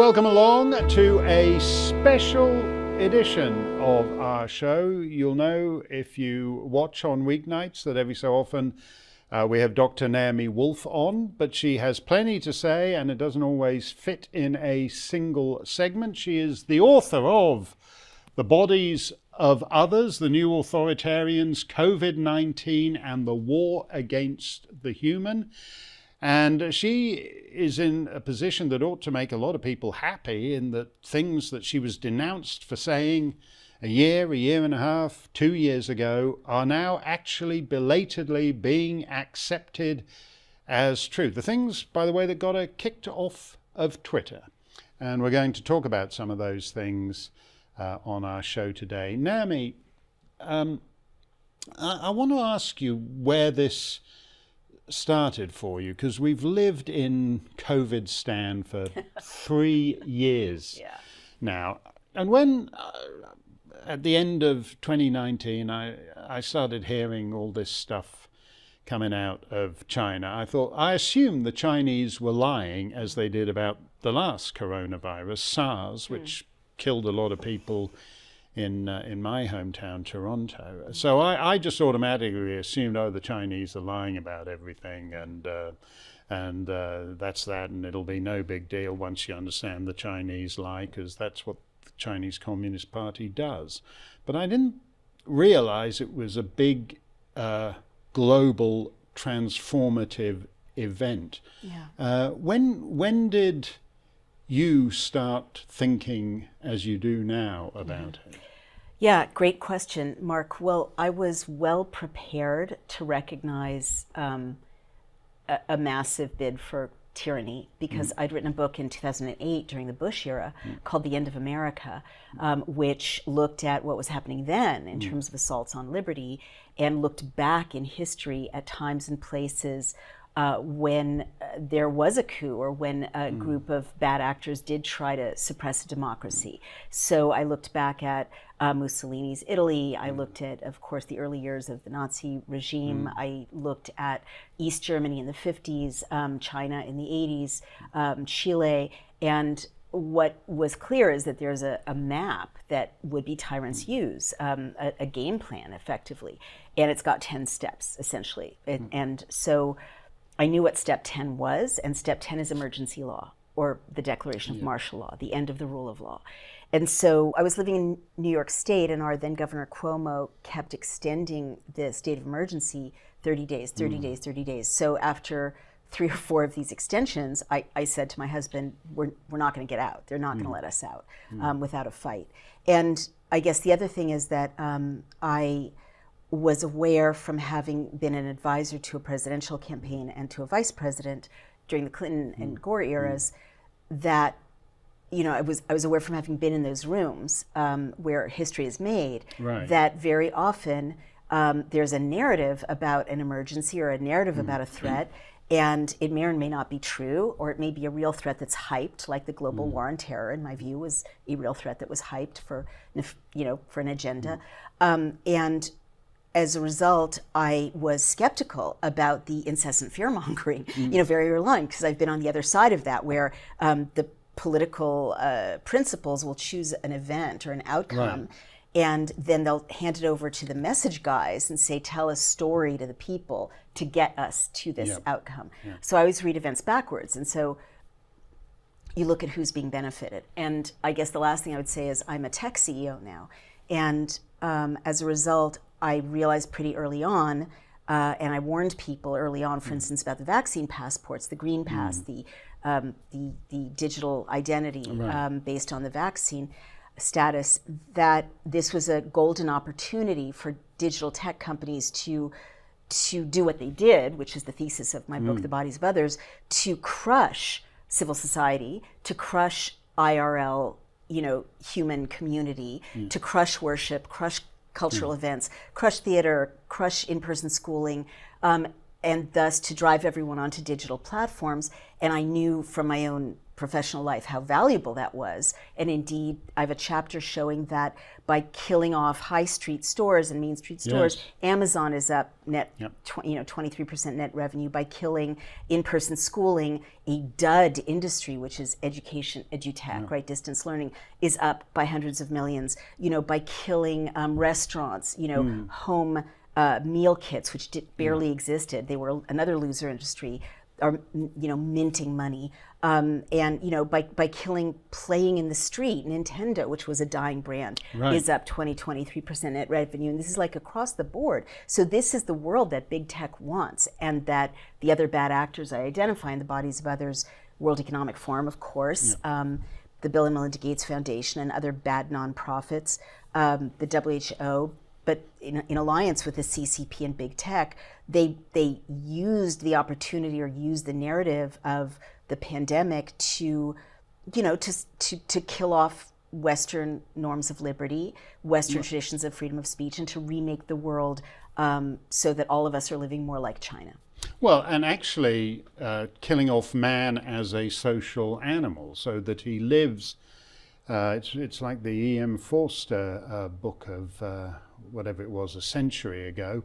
welcome along to a special edition of our show. You'll know if you watch on weeknights that every so often we have Dr. Naomi on, but she has plenty to say and it doesn't always fit in a single segment. She is the author of The Bodies of Others, The New Authoritarians, COVID-19 and the War Against the Human. And she is in a position that ought to make a lot of people happy in that things that she was denounced for saying a year and a half, 2 years ago are now actually belatedly being accepted as true. The things, by the way, that got her kicked off of Twitter. And we're going to talk about some of those things on our show today. Naomi, I want to ask you where this started for you, because we've lived in COVID-stan for 3 years now. And when at the end of 2019, I started hearing all this stuff coming out of China, I assumed the Chinese were lying, as they did about the last coronavirus, SARS, which killed a lot of people in my hometown, Toronto. So I just automatically assumed, the Chinese are lying about everything, and that's that, and it'll be no big deal once you understand the Chinese lie, because that's what the Chinese Communist Party does. But I didn't realize it was a big global transformative event. When did you start thinking as you do now about it? Yeah, great question, Mark. Well, I was well prepared to recognize a massive bid for tyranny, because I'd written a book in 2008 during the Bush era called The End of America, which looked at what was happening then in terms of assaults on liberty, and looked back in history at times and places when there was a coup, or when a group of bad actors did try to suppress a democracy. So I looked back at Mussolini's Italy. I looked at, of course, the early years of the Nazi regime. I looked at East Germany in the 50s, China in the 80s, Chile. And what was clear is that there's a map that would-be tyrants use, a game plan, effectively. And it's got 10 steps, essentially. And so I knew what step 10 was, and step 10 is emergency law, or the declaration of martial law, the end of the rule of law. And so I was living in New York State, and our then Governor Cuomo kept extending the state of emergency 30 days, 30 days, 30 days. So after 3 or 4 of these extensions, I said to my husband, we're not going to get out. They're not going to let us out without a fight. And I guess the other thing is that I was aware, from having been an advisor to a presidential campaign and to a vice president during the Clinton and Gore eras, that I was aware, from having been in those rooms where history is made, that very often there's a narrative about an emergency or a narrative about a threat, and it may or may not be true, or it may be a real threat that's hyped, like the global war on terror, in my view, was a real threat that was hyped for an agenda. And as a result, I was skeptical about the incessant fear-mongering, very early on, because I've been on the other side of that, where the political principals will choose an event or an outcome, and then they'll hand it over to the message guys and say, tell a story to the people to get us to this outcome. So I always read events backwards, and so you look at who's being benefited. And I guess the last thing I would say is I'm a tech CEO now, and as a result, I realized pretty early on, and I warned people early on, for instance, about the vaccine passports, the green pass, the digital identity based on the vaccine status, that this was a golden opportunity for digital tech companies to do what they did, which is the thesis of my book, The Bodies of Others, to crush civil society, to crush IRL, human community, to crush worship, crush cultural events, crush theater, crush in-person schooling, and thus to drive everyone onto digital platforms. And I knew from my own professional life, how valuable that was. And indeed, I have a chapter showing that by killing off high street stores and main street stores, Yes. Amazon is up net, Yep. 23% net revenue. By killing in-person schooling, a dud industry, which is education, edutech, right, distance learning, is up by hundreds of millions. By killing restaurants, home meal kits, which barely existed. They were another loser industry, are minting money, and by killing playing in the street, Nintendo, which was a dying brand, Right. is up 23% net revenue, and this is like across the board. So this is the world that big tech wants, and that the other bad actors I identify in the bodies of others, World Economic Forum, of course, the Bill and Melinda Gates Foundation, and other bad nonprofits, the WHO. But in alliance with the CCP and big tech, they used the opportunity or used the narrative of the pandemic to kill off Western norms of liberty, Western traditions of freedom of speech, and to remake the world so that all of us are living more like China. Well, and actually killing off man as a social animal so that he lives. It's like the E.M. Forster book of whatever it was, a century ago,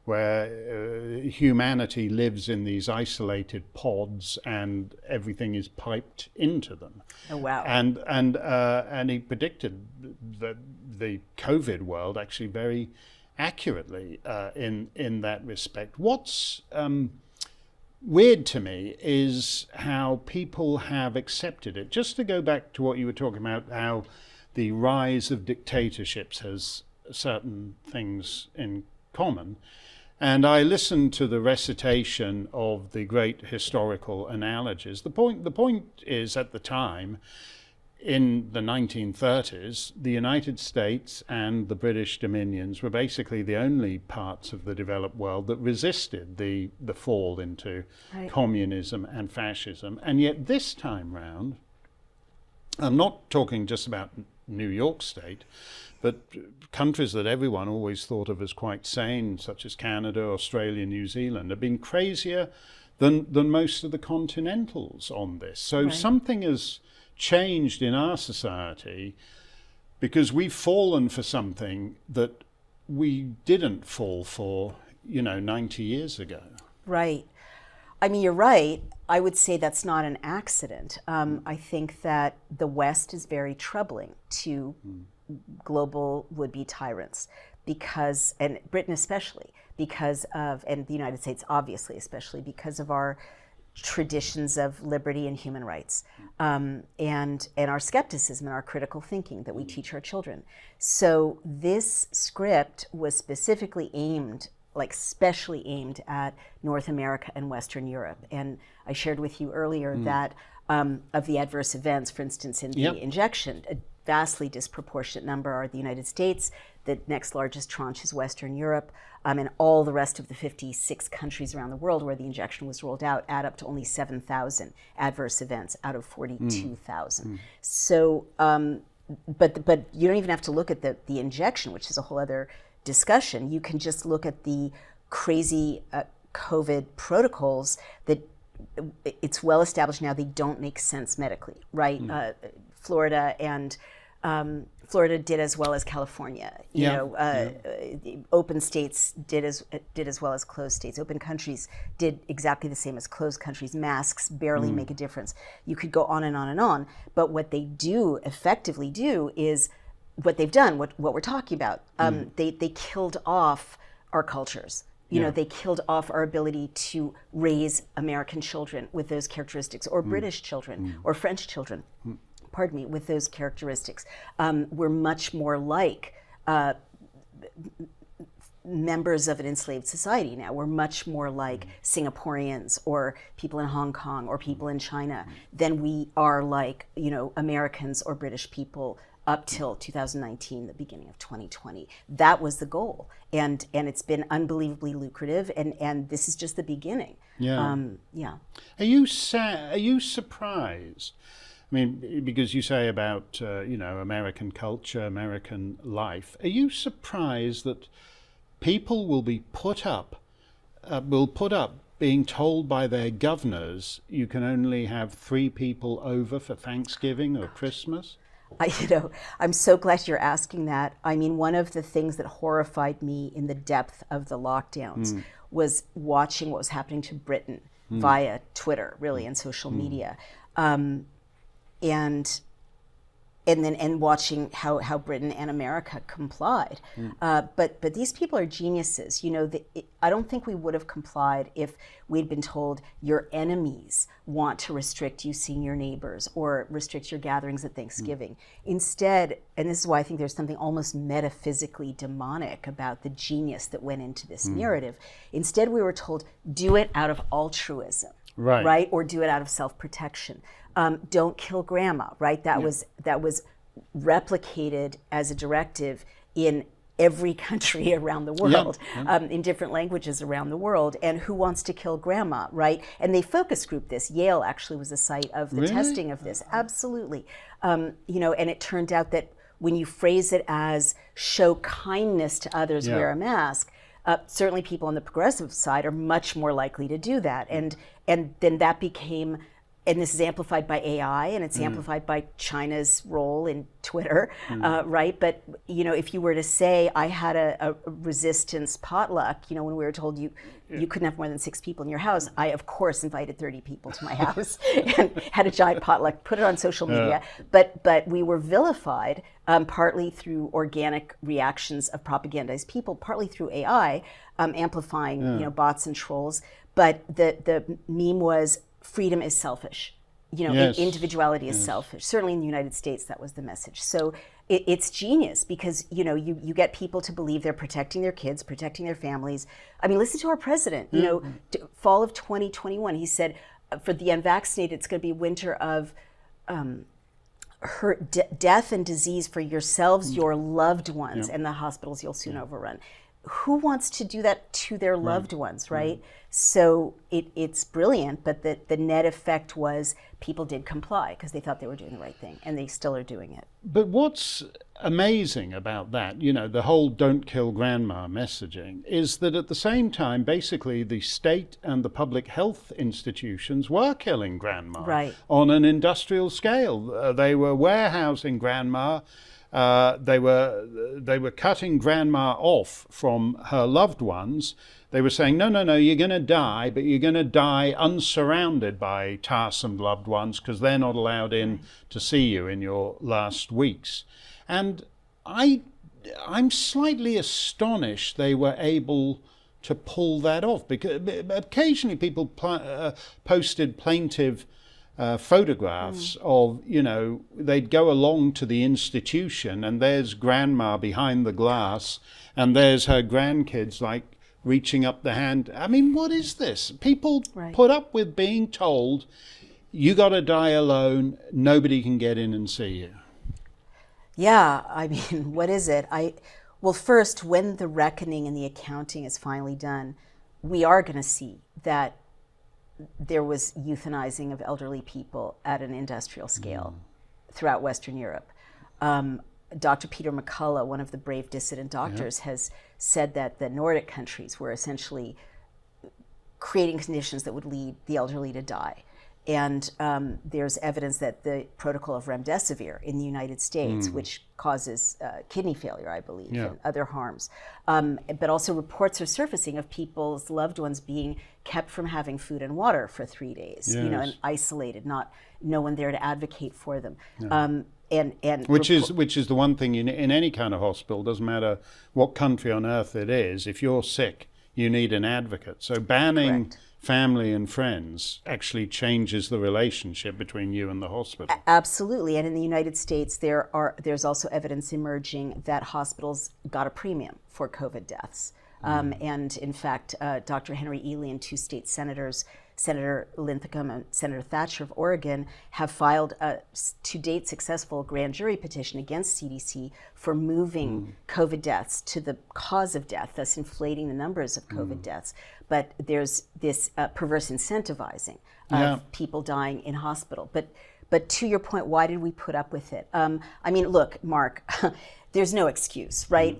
where humanity lives in these isolated pods and everything is piped into them. Oh wow! And he predicted that the COVID world actually very accurately in that respect. What's weird to me is how people have accepted it. Just to go back to what you were talking about, how the rise of dictatorships has certain things in common. And I listened to the recitation of the great historical analogies. The point is, at the time, in the 1930s, the United States and the British dominions were basically the only parts of the developed world that resisted the fall into communism and fascism. And yet this time round, I'm not talking just about New York State, but countries that everyone always thought of as quite sane, such as Canada, Australia, New Zealand, have been crazier than most of the continentals on this. So something has changed in our society because we've fallen for something that we didn't fall for, 90 years ago. Right. I mean, you're right. I would say that's not an accident. I think that the West is very troubling to global would-be tyrants because, and Britain especially, because of, and the United States obviously especially, because of our traditions of liberty and human rights, and our skepticism and our critical thinking that we teach our children. So this script was specifically aimed, specially aimed at North America and Western Europe. And I shared with you earlier that of the adverse events, for instance, in the injection, a vastly disproportionate number are the United States. The next largest tranche is Western Europe, and all the rest of the 56 countries around the world where the injection was rolled out add up to only 7,000 adverse events out of 42,000. So, but you don't even have to look at the injection, which is a whole other discussion. You can just look at the crazy COVID protocols that it's well established now they don't make sense medically, right? Florida did as well as California. Open states did as well as closed states. Open countries did exactly the same as closed countries. Masks barely make a difference. You could go on and on and on. But what they do effectively do is what they've done. What we're talking about. They killed off our cultures. They killed off our ability to raise American children with those characteristics, or British children, or French children. Pardon me, with those characteristics. We're much more like members of an enslaved society now. We're much more like Singaporeans or people in Hong Kong or people in China than we are like, Americans or British people up till 2019, the beginning of 2020. That was the goal. And it's been unbelievably lucrative, and this is just the beginning. Are you surprised? I mean, because you say about, American culture, American life, are you surprised that people will be put up will put up being told by their governors you can only have 3 people over for Thanksgiving or Christmas? I'm so glad you're asking that. I mean, one of the things that horrified me in the depth of the lockdowns was watching what was happening to Britain via Twitter, really, and social media. And watching how Britain and America complied. But these people are geniuses. I don't think we would have complied if we'd been told your enemies want to restrict you seeing your neighbors or restrict your gatherings at Thanksgiving. Instead, and this is why I think there's something almost metaphysically demonic about the genius that went into this narrative. Instead, we were told, do it out of altruism. Right? Or do it out of self-protection. Don't kill grandma, right? That was replicated as a directive in every country around the world, in different languages around the world. And who wants to kill grandma, right? And they focus group this. Yale actually was the site of the testing of this. Absolutely. And it turned out that when you phrase it as show kindness to others, wear a mask, certainly people on the progressive side are much more likely to do that. And then that became, and this is amplified by AI, and it's amplified by China's role in Twitter, right? But if you were to say, I had a resistance potluck, when we were told you couldn't have more than 6 people in your house, I of course invited 30 people to my house and had a giant potluck, put it on social media. But we were vilified partly through organic reactions of propagandized people, partly through AI amplifying bots and trolls. But the meme was, freedom is selfish. Individuality is selfish. Certainly in the United States, that was the message. So it's genius because, you get people to believe they're protecting their kids, protecting their families. I mean, listen to our president, fall of 2021, he said, for the unvaccinated, it's going to be winter of death and disease for yourselves, your loved ones, and the hospitals you'll soon overrun. Who wants to do that to their loved ones, right? So it's brilliant, but the net effect was people did comply because they thought they were doing the right thing, and they still are doing it. But what's amazing about that, the whole don't kill grandma messaging, is that at the same time, basically the state and the public health institutions were killing grandma on an industrial scale. They were warehousing grandma. They were cutting grandma off from her loved ones. They were saying, no, you're going to die, but you're going to die unsurrounded by tiresome loved ones because they're not allowed in to see you in your last weeks. And I'm slightly astonished they were able to pull that off, because occasionally people posted plaintive photographs of, they'd go along to the institution and there's grandma behind the glass and there's her grandkids reaching up the hand. I mean, what is this? People put up with being told, you got to die alone, nobody can get in and see you. Yeah, I mean, what is it? Well, first, when the reckoning and the accounting is finally done, we are going to see that there was euthanizing of elderly people at an industrial scale throughout Western Europe. Dr. Peter McCullough, one of the brave dissident doctors, has said that the Nordic countries were essentially creating conditions that would lead the elderly to die. And there's evidence that the protocol of remdesivir in the United States, which causes kidney failure, I believe, and other harms. But also reports are surfacing of people's loved ones being kept from having food and water for 3 days, and isolated, no one there to advocate for them. Which is the one thing in any kind of hospital, doesn't matter what country on earth it is, if you're sick, you need an advocate. So banning family and friends actually changes the relationship between you and the hospital. Absolutely, and in the United States, there's also evidence emerging that hospitals got a premium for COVID deaths. And in fact, Dr. Henry Ely and 2 state senators, Senator Linthicum and Senator Thatcher of Oregon, have filed a to date successful grand jury petition against CDC for moving COVID deaths to the cause of death, thus inflating the numbers of COVID deaths. But there's this perverse incentivizing of people dying in hospital. But to your point, why did we put up with it? I mean, look, Mark, there's no excuse, right?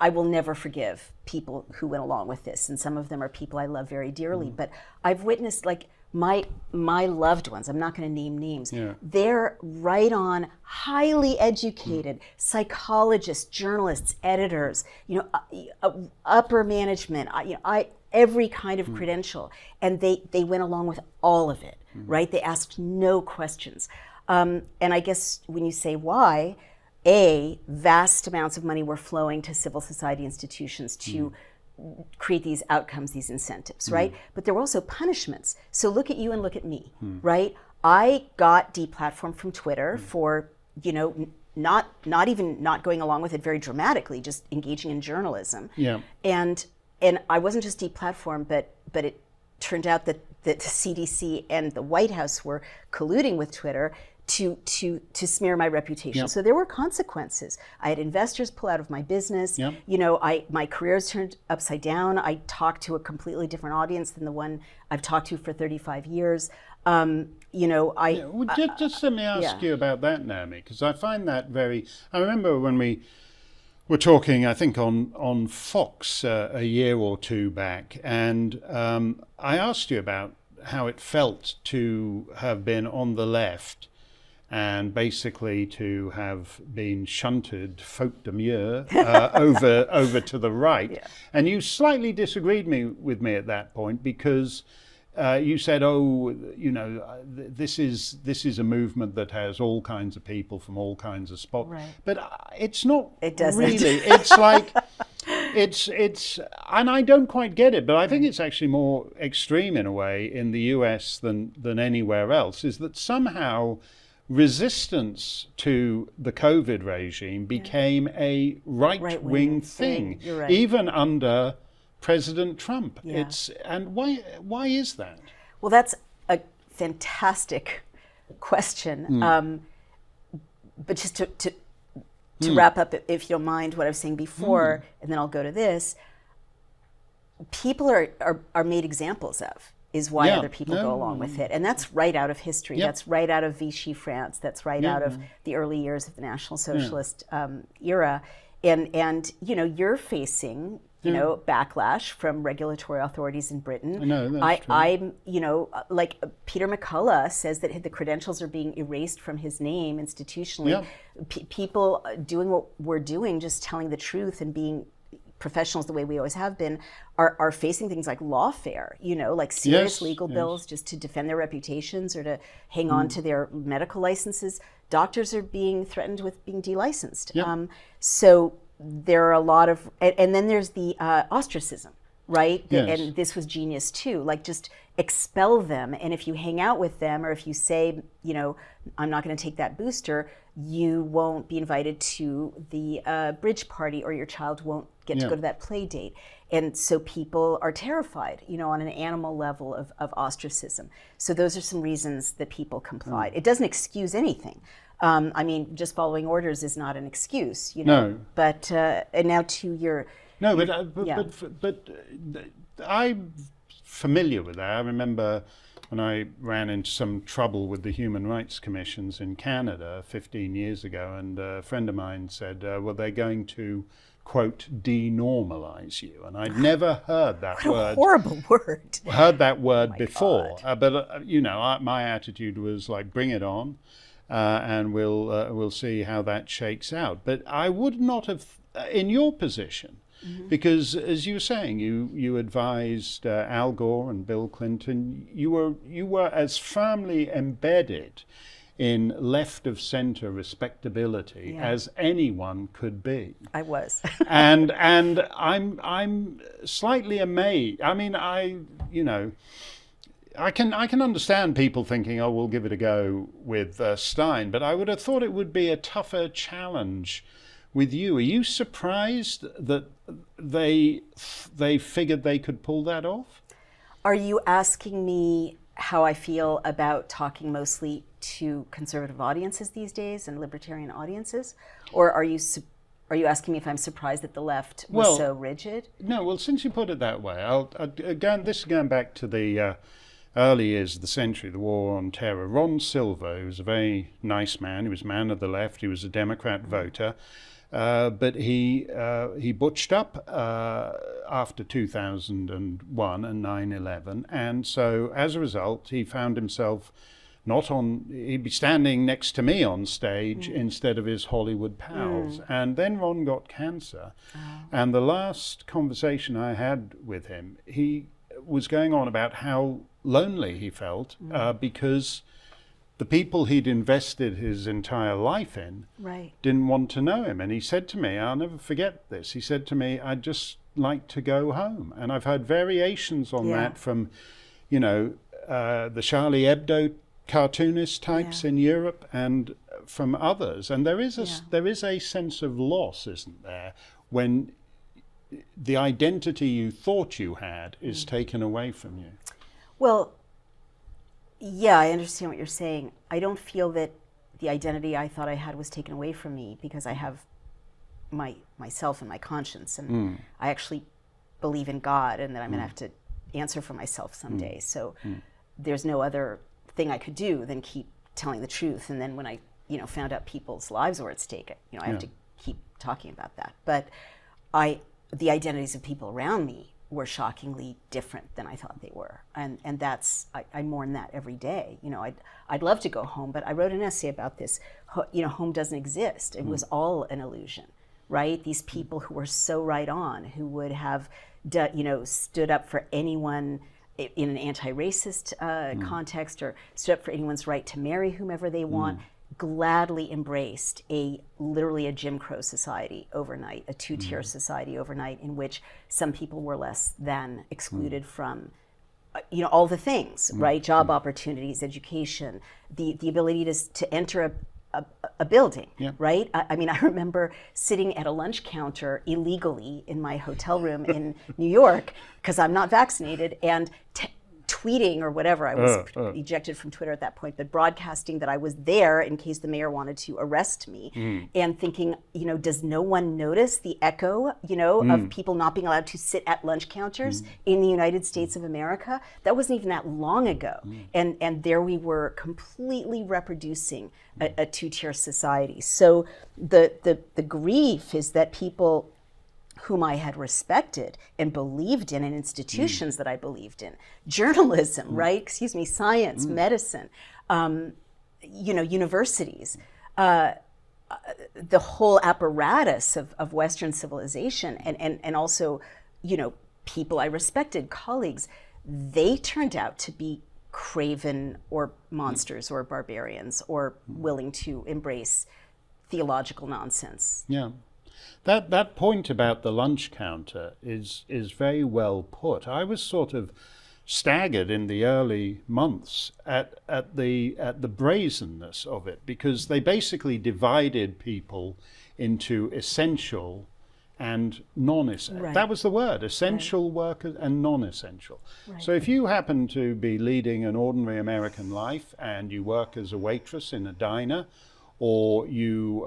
I will never forgive people who went along with this, and some of them are people I love very dearly. But I've witnessed, like, my loved ones, I'm not going to name names, they're right on, highly educated psychologists, journalists, editors, upper management, every kind of credential, and they went along with all of it, right? They asked no questions. And I guess when you say why, vast amounts of money were flowing to civil society institutions to create these outcomes, these incentives, right? But there were also punishments. So look at you and look at me, right? I got deplatformed from Twitter for, not even not going along with it very dramatically, just engaging in journalism. Yeah. And I wasn't just deplatformed, but it turned out that the CDC and the White House were colluding with Twitter to smear my reputation. Yep. So there were consequences. I had investors pull out of my business. Yep. My career's turned upside down. I talked to a completely different audience than the one I've talked to for 35 years. Just let me ask you about that, Naomi, because I find that I remember when we were talking, I think, on Fox a year or two back, and I asked you about how it felt to have been on the left and basically to have been shunted, faute de mieux, over to the right. Yeah. And you slightly disagreed with me at that point because you said, this is a movement that has all kinds of people from all kinds of spots. Right. But it's not. It doesn't. Really. It's like, and I don't quite get it, but I think it's actually more extreme in a way in the US than anywhere else, is that somehow resistance to the COVID regime became a right-wing thing, right. Even under President Trump. Yeah. And why is that? Well, that's a fantastic question. But just to wrap up, if you don't mind, what I was saying before, and then I'll go to this. People are made examples of, is why other people go along with it. And that's right out of history. Yep. That's right out of Vichy France. That's right out of the early years of the National Socialist era. And you're facing backlash from regulatory authorities in Britain. No, that's true. I'm like Peter McCullough says that the credentials are being erased from his name institutionally. Yep. People doing what we're doing, just telling the truth and being professionals the way we always have been, are facing things like lawfare, like serious legal bills just to defend their reputations or to hang on to their medical licenses. Doctors are being threatened with being delicensed. Yep. So there are a lot of, and then there's the ostracism, right? Yes. And this was genius too, like just expel them. And if you hang out with them, or if you say, I'm not going to take that booster, you won't be invited to the bridge party, or your child won't get to go to that play date. And so people are terrified, on an animal level of ostracism. So those are some reasons that people complied. It doesn't excuse anything. Just following orders is not an excuse, No. But and now to your but I'm familiar with that. I remember when I ran into some trouble with the human rights commissions in Canada 15 years ago, and a friend of mine said, well, they're going to, quote, denormalize you. And I'd never heard that word. What a horrible word. Heard that word before. But my attitude was like, bring it on, and we'll see how that shakes out. But I would not have, in your position, because as you were saying, you advised Al Gore and Bill Clinton. You were as firmly embedded in left of center respectability as anyone could be. I was. and I'm slightly amazed. I mean, I can understand people thinking, oh, we'll give it a go with Steyn, but I would have thought it would be a tougher challenge with you. Are you surprised that they figured they could pull that off? Are you asking me how I feel about talking mostly to conservative audiences these days and libertarian audiences, or are you asking me if I'm surprised that the left was so rigid? No. Well, since you put it that way, I'll going back to the early years of the century, the War on Terror. Ron Silver, who was a very nice man, he was man of the left, he was a Democrat voter, but he butched up after 2001 and 9/11, and so as a result, he found himself he'd be standing next to me on stage instead of his Hollywood pals. And then Ron got cancer. And the last conversation I had with him, he was going on about how lonely he felt because the people he'd invested his entire life in didn't want to know him. And he said to me, I'll never forget this, he said to me, I'd just like to go home. And I've heard variations on that from, the Charlie Hebdo cartoonist types in Europe and from others. And there is a sense of loss, isn't there, when the identity you thought you had is taken away from you. Well, yeah, I understand what you're saying. I don't feel that the identity I thought I had was taken away from me because I have myself and my conscience, and I actually believe in God, and that I'm going to have to answer for myself someday. So there's no other thing I could do than keep telling the truth. And then when I, found out people's lives were at stake, I have to keep talking about that. But the identities of people around me were shockingly different than I thought they were, and that's I mourn that every day. I'd love to go home, but I wrote an essay about this. Home doesn't exist. It was all an illusion, right? These people who were so right on, who would have, stood up for anyone in an anti-racist context, or stood up for anyone's right to marry whomever they want, gladly embraced literally a Jim Crow society overnight, a two-tier society overnight, in which some people were less than excluded from, all the things, right? Job opportunities, education, the ability to enter a building, right? I mean, I remember sitting at a lunch counter illegally in my hotel room in New York because I'm not vaccinated, and tweeting or whatever. I was ejected from Twitter at that point, but broadcasting that I was there in case the mayor wanted to arrest me, and thinking, does no one notice the echo, of people not being allowed to sit at lunch counters in the United States of America? That wasn't even that long ago. And there we were, completely reproducing a two-tier society. So the grief is that people whom I had respected and believed in, and institutions that I believed in, journalism, right? Science, medicine, universities, the whole apparatus of Western civilization, and also, people I respected, colleagues, they turned out to be craven or monsters or barbarians or willing to embrace theological nonsense. Yeah. That point about the lunch counter is very well put. I was sort of staggered in the early months at the brazenness of it, because they basically divided people into essential and non-essential. Right. That was the word, essential workers and non-essential. Right. So if you happen to be leading an ordinary American life and you work as a waitress in a diner, or you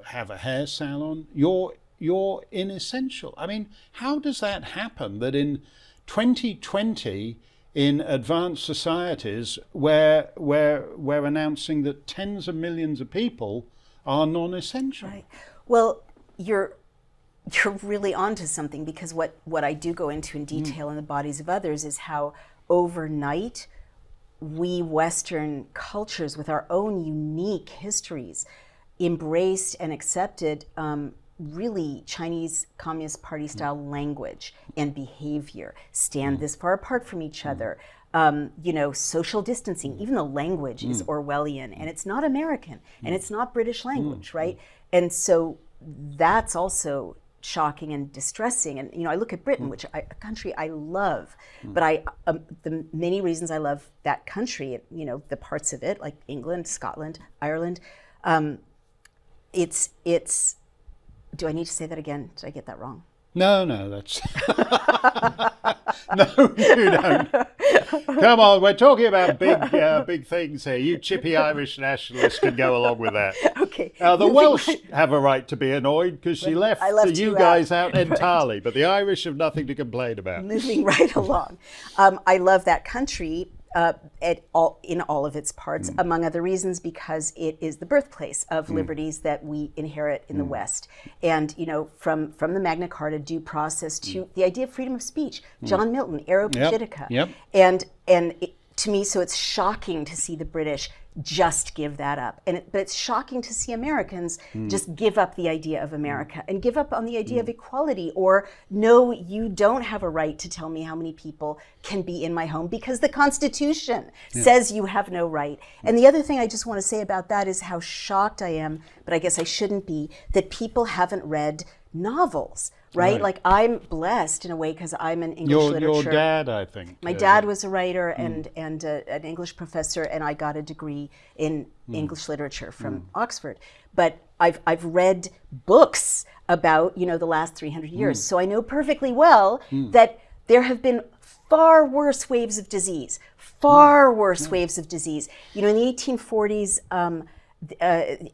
have a hair salon, you're inessential. I mean, how does that happen that in 2020, in advanced societies, we're announcing that tens of millions of people are non-essential? Right. Well, you're really onto something, because what I do go into in detail in The Bodies of Others is how overnight we Western cultures, with our own unique histories, embraced and accepted really Chinese Communist Party style language and behavior, stand this far apart from each other, social distancing. Even the language is Orwellian, and it's not American, and it's not British language, right? And so that's also shocking and distressing. And I look at Britain, which a country I love, but the many reasons I love that country, the parts of it like England, Scotland, Ireland, it's. Do I need to say that again? Did I get that wrong? No, that's no, you don't. Come on, we're talking about big things here. You chippy Irish nationalists can go along with that. Okay. The Welsh have a right to be annoyed because she left you guys out entirely, but the Irish have nothing to complain about. Moving right along. I love that country, in all of its parts, among other reasons, because it is the birthplace of liberties that we inherit in the West. And from the Magna Carta, due process, to the idea of freedom of speech, John Milton, Aeropagitica, and to me, so it's shocking to see the British just give that up. But it's shocking to see Americans just give up the idea of America and give up on the idea of equality, or no, you don't have a right to tell me how many people can be in my home because the Constitution says you have no right. And the other thing I just want to say about that is how shocked I am, but I guess I shouldn't be, that people haven't read novels. Right? Like, I'm blessed in a way because I'm an English literature. Your dad, I think. My dad was a writer and an English professor, and I got a degree in English literature from Oxford. But I've read books about, the last 300 years. So I know perfectly well that there have been far worse waves of disease, waves of disease. In the 1840s,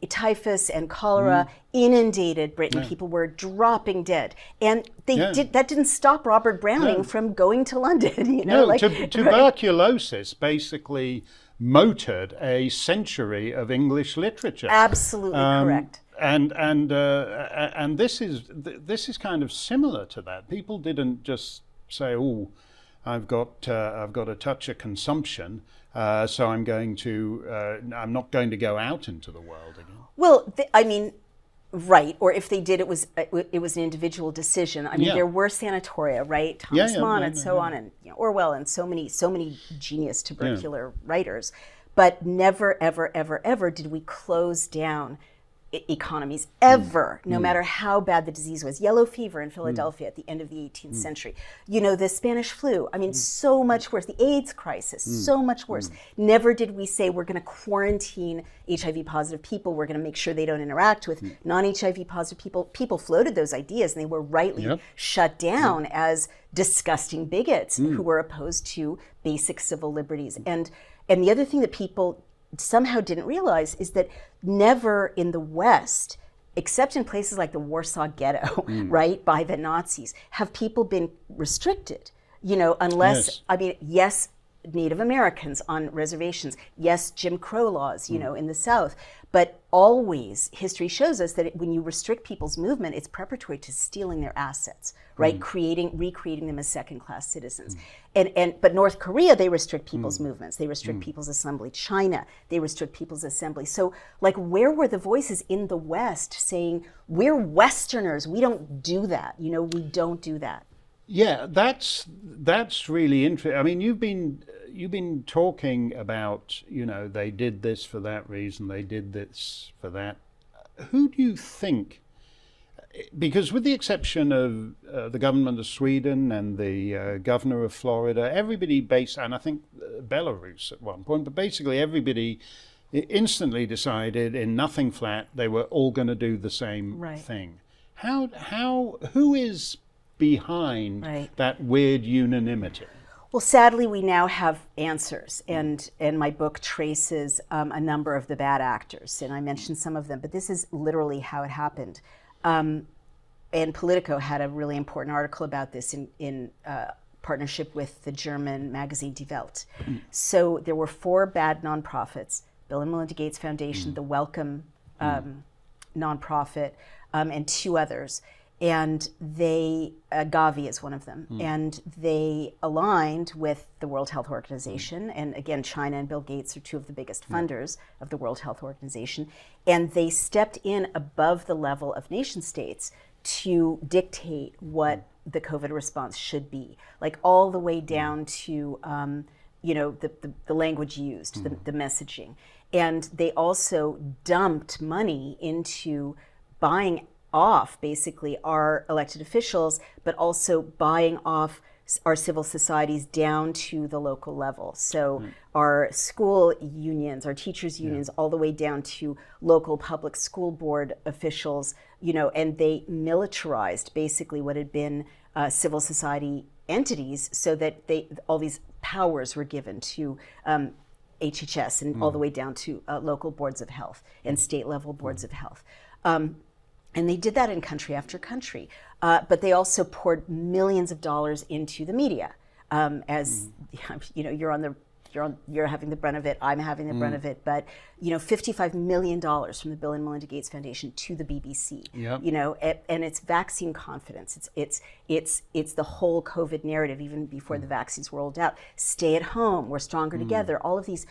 typhus and cholera inundated Britain. People were dropping dead, and that didn't stop Robert Browning from going to London. Tuberculosis basically motored a century of English literature. Absolutely correct. And this is kind of similar to that. People didn't just say, "Oh, I've got a touch of consumption." So I'm not going to go out into the world again. Well, right. Or if they did, it was an individual decision. There were sanatoria, right? Thomas Mann and so on, and Orwell and so many genius tubercular writers. But never, ever, ever, ever did we close down economies ever, no matter how bad the disease was. Yellow fever in Philadelphia at the end of the 18th century. The Spanish flu, so much worse. The AIDS crisis, so much worse. Never did we say we're going to quarantine HIV positive people. We're going to make sure they don't interact with non-HIV positive people. People floated those ideas, and they were rightly shut down as disgusting bigots who were opposed to basic civil liberties. And the other thing that people somehow didn't realize is that never in the West, except in places like the Warsaw Ghetto, right, by the Nazis, have people been restricted, unless, yes, Native Americans on reservations, yes, Jim Crow laws, in the South, but always history shows us that when you restrict people's movement, it's preparatory to stealing their assets, right? Recreating them as second-class citizens. But North Korea, they restrict people's movements. They restrict people's assembly. China, they restrict people's assembly. So, where were the voices in the West saying, we're Westerners, we don't do that, we don't do that? Yeah, that's really interesting. You've been talking about, they did this for that reason, they did this for that. Who do you think? Because with the exception of the government of Sweden and the governor of Florida, everybody and I think Belarus at one point, but basically everybody instantly decided in nothing flat they were all going to do the same thing. Who is behind that weird unanimity? Well, sadly, we now have answers, and my book traces a number of the bad actors, and I mentioned some of them, but this is literally how it happened. And Politico had a really important article about this in partnership with the German magazine Die Welt. So there were 4 bad nonprofits: Bill and Melinda Gates Foundation, the Welcome nonprofit, and 2 others. And Gavi is one of them, and they aligned with the World Health Organization. And again, China and Bill Gates are 2 of the biggest funders of the World Health Organization. And they stepped in above the level of nation states to dictate what the COVID response should be, all the way down to, the language used, the messaging. And they also dumped money into buying off basically our elected officials, but also buying off our civil societies down to the local level. So our school unions, our teachers unions, all the way down to local public school board officials, and they militarized basically what had been civil society entities, so that all these powers were given to HHS and all the way down to local boards of health and state level boards of health. And they did that in country after country. But they also poured millions of dollars into the media. As you're on the you're having the brunt of it, I'm having the brunt of it, but $55 million from the Bill and Melinda Gates Foundation to the BBC. Yep. And it's vaccine confidence. It's the whole COVID narrative, even before the vaccines were rolled out. Stay at home, we're stronger together. All of these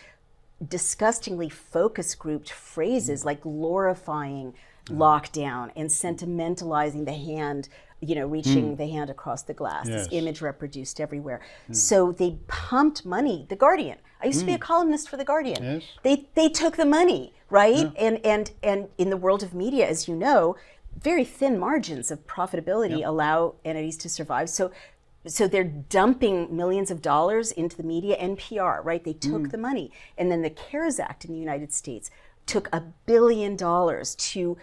disgustingly focus grouped phrases like glorifying lockdown and sentimentalizing the hand, reaching the hand across the glass, Yes. this image reproduced everywhere. So they pumped money. The Guardian. I used to be a columnist for The Guardian. Yes. They took the money, right? And in the world of media, as you know, very thin margins of profitability allow entities to survive. So they're dumping millions of dollars into the media and PR, right? They took the money. And then the CARES Act in the United States took $1 billion to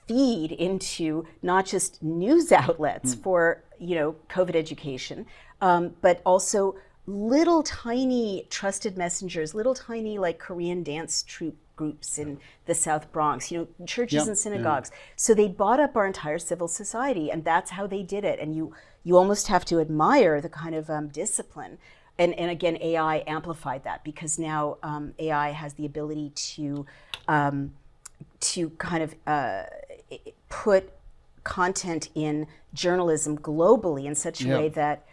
feed into not just news outlets for COVID education, but also little tiny trusted messengers, little tiny like Korean dance troupe groups in the South Bronx, churches and synagogues. So they bought up our entire civil society, and that's how they did it. And you almost have to admire the kind of discipline. And again, AI amplified that, because now AI has the ability to kind of put content in journalism globally in such a way that,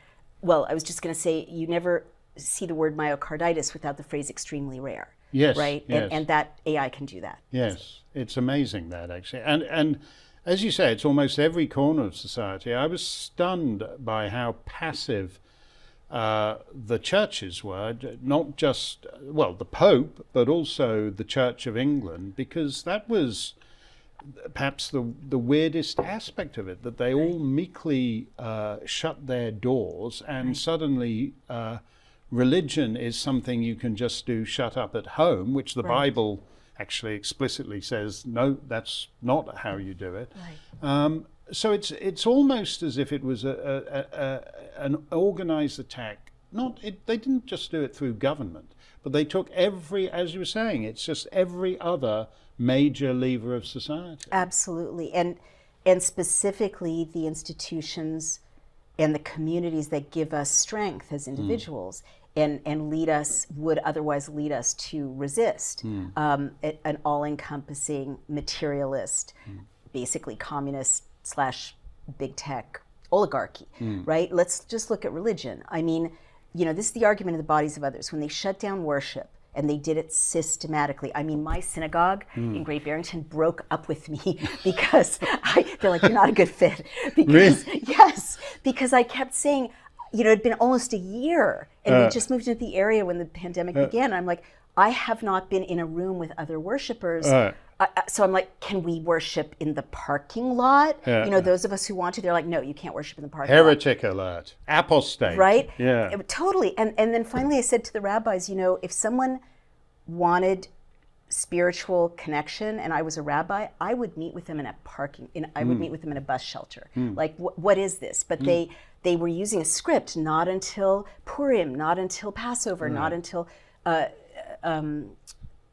well, I was just going to say, you never see the word myocarditis without the phrase extremely rare. Yes. Right? Yes. And that AI can do that. Yes, it's amazing that, actually. And as you say, it's almost every corner of society. I was stunned by how passive the churches were, not just, well, the Pope, but also the Church of England, because that was perhaps the weirdest aspect of it, that they all meekly shut their doors, and suddenly religion is something you can just do shut up at home, which the Bible actually explicitly says, no, that's not how you do it. Right. So it's almost as if it was an organized attack. They didn't just do it through government, but they took as you were saying, it's just every other major lever of society. Absolutely. And specifically the institutions and the communities that give us strength as individuals and would otherwise lead us to resist an all-encompassing materialist, basically communist / big tech oligarchy, right? Let's just look at religion. I mean, this is the argument of the bodies of others. When they shut down worship, and they did it systematically. I mean, my synagogue in Great Barrington broke up with me because they're like, you're not a good fit. Because, really? Yes, because I kept saying, it'd been almost a year, and we just moved into the area when the pandemic began. I'm like, I have not been in a room with other worshipers. So I'm like, can we worship in the parking lot? Those of us who want to, they're like, no, you can't worship in the parking lot. Heretic alert. Apostate. Right? Yeah. Totally. And then finally I said to the rabbis, if someone wanted spiritual connection and I was a rabbi, I would meet with them in a I would meet with them in a bus shelter. Like, what is this? But they were using a script, not until Purim, not until Passover, not until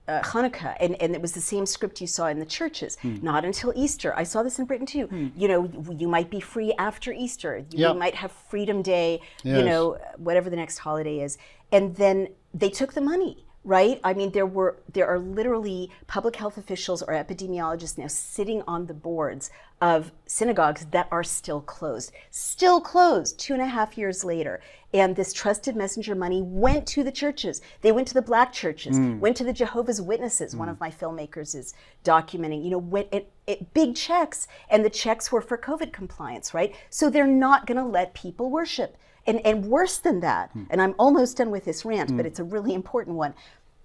Hanukkah, and it was the same script you saw in the churches. Not until Easter. I saw this in Britain too. You might be free after Easter. You might have Freedom Day. Yes. Whatever the next holiday is. And then they took the money. Right? I mean, there are literally public health officials or epidemiologists now sitting on the boards of synagogues that are still closed 2.5 years later. And this trusted messenger money went to the churches. They went to the black churches, went to the Jehovah's Witnesses. One of my filmmakers is documenting, big checks, and the checks were for COVID compliance, right? So they're not going to let people worship. And worse than that, and I'm almost done with this rant, but it's a really important one.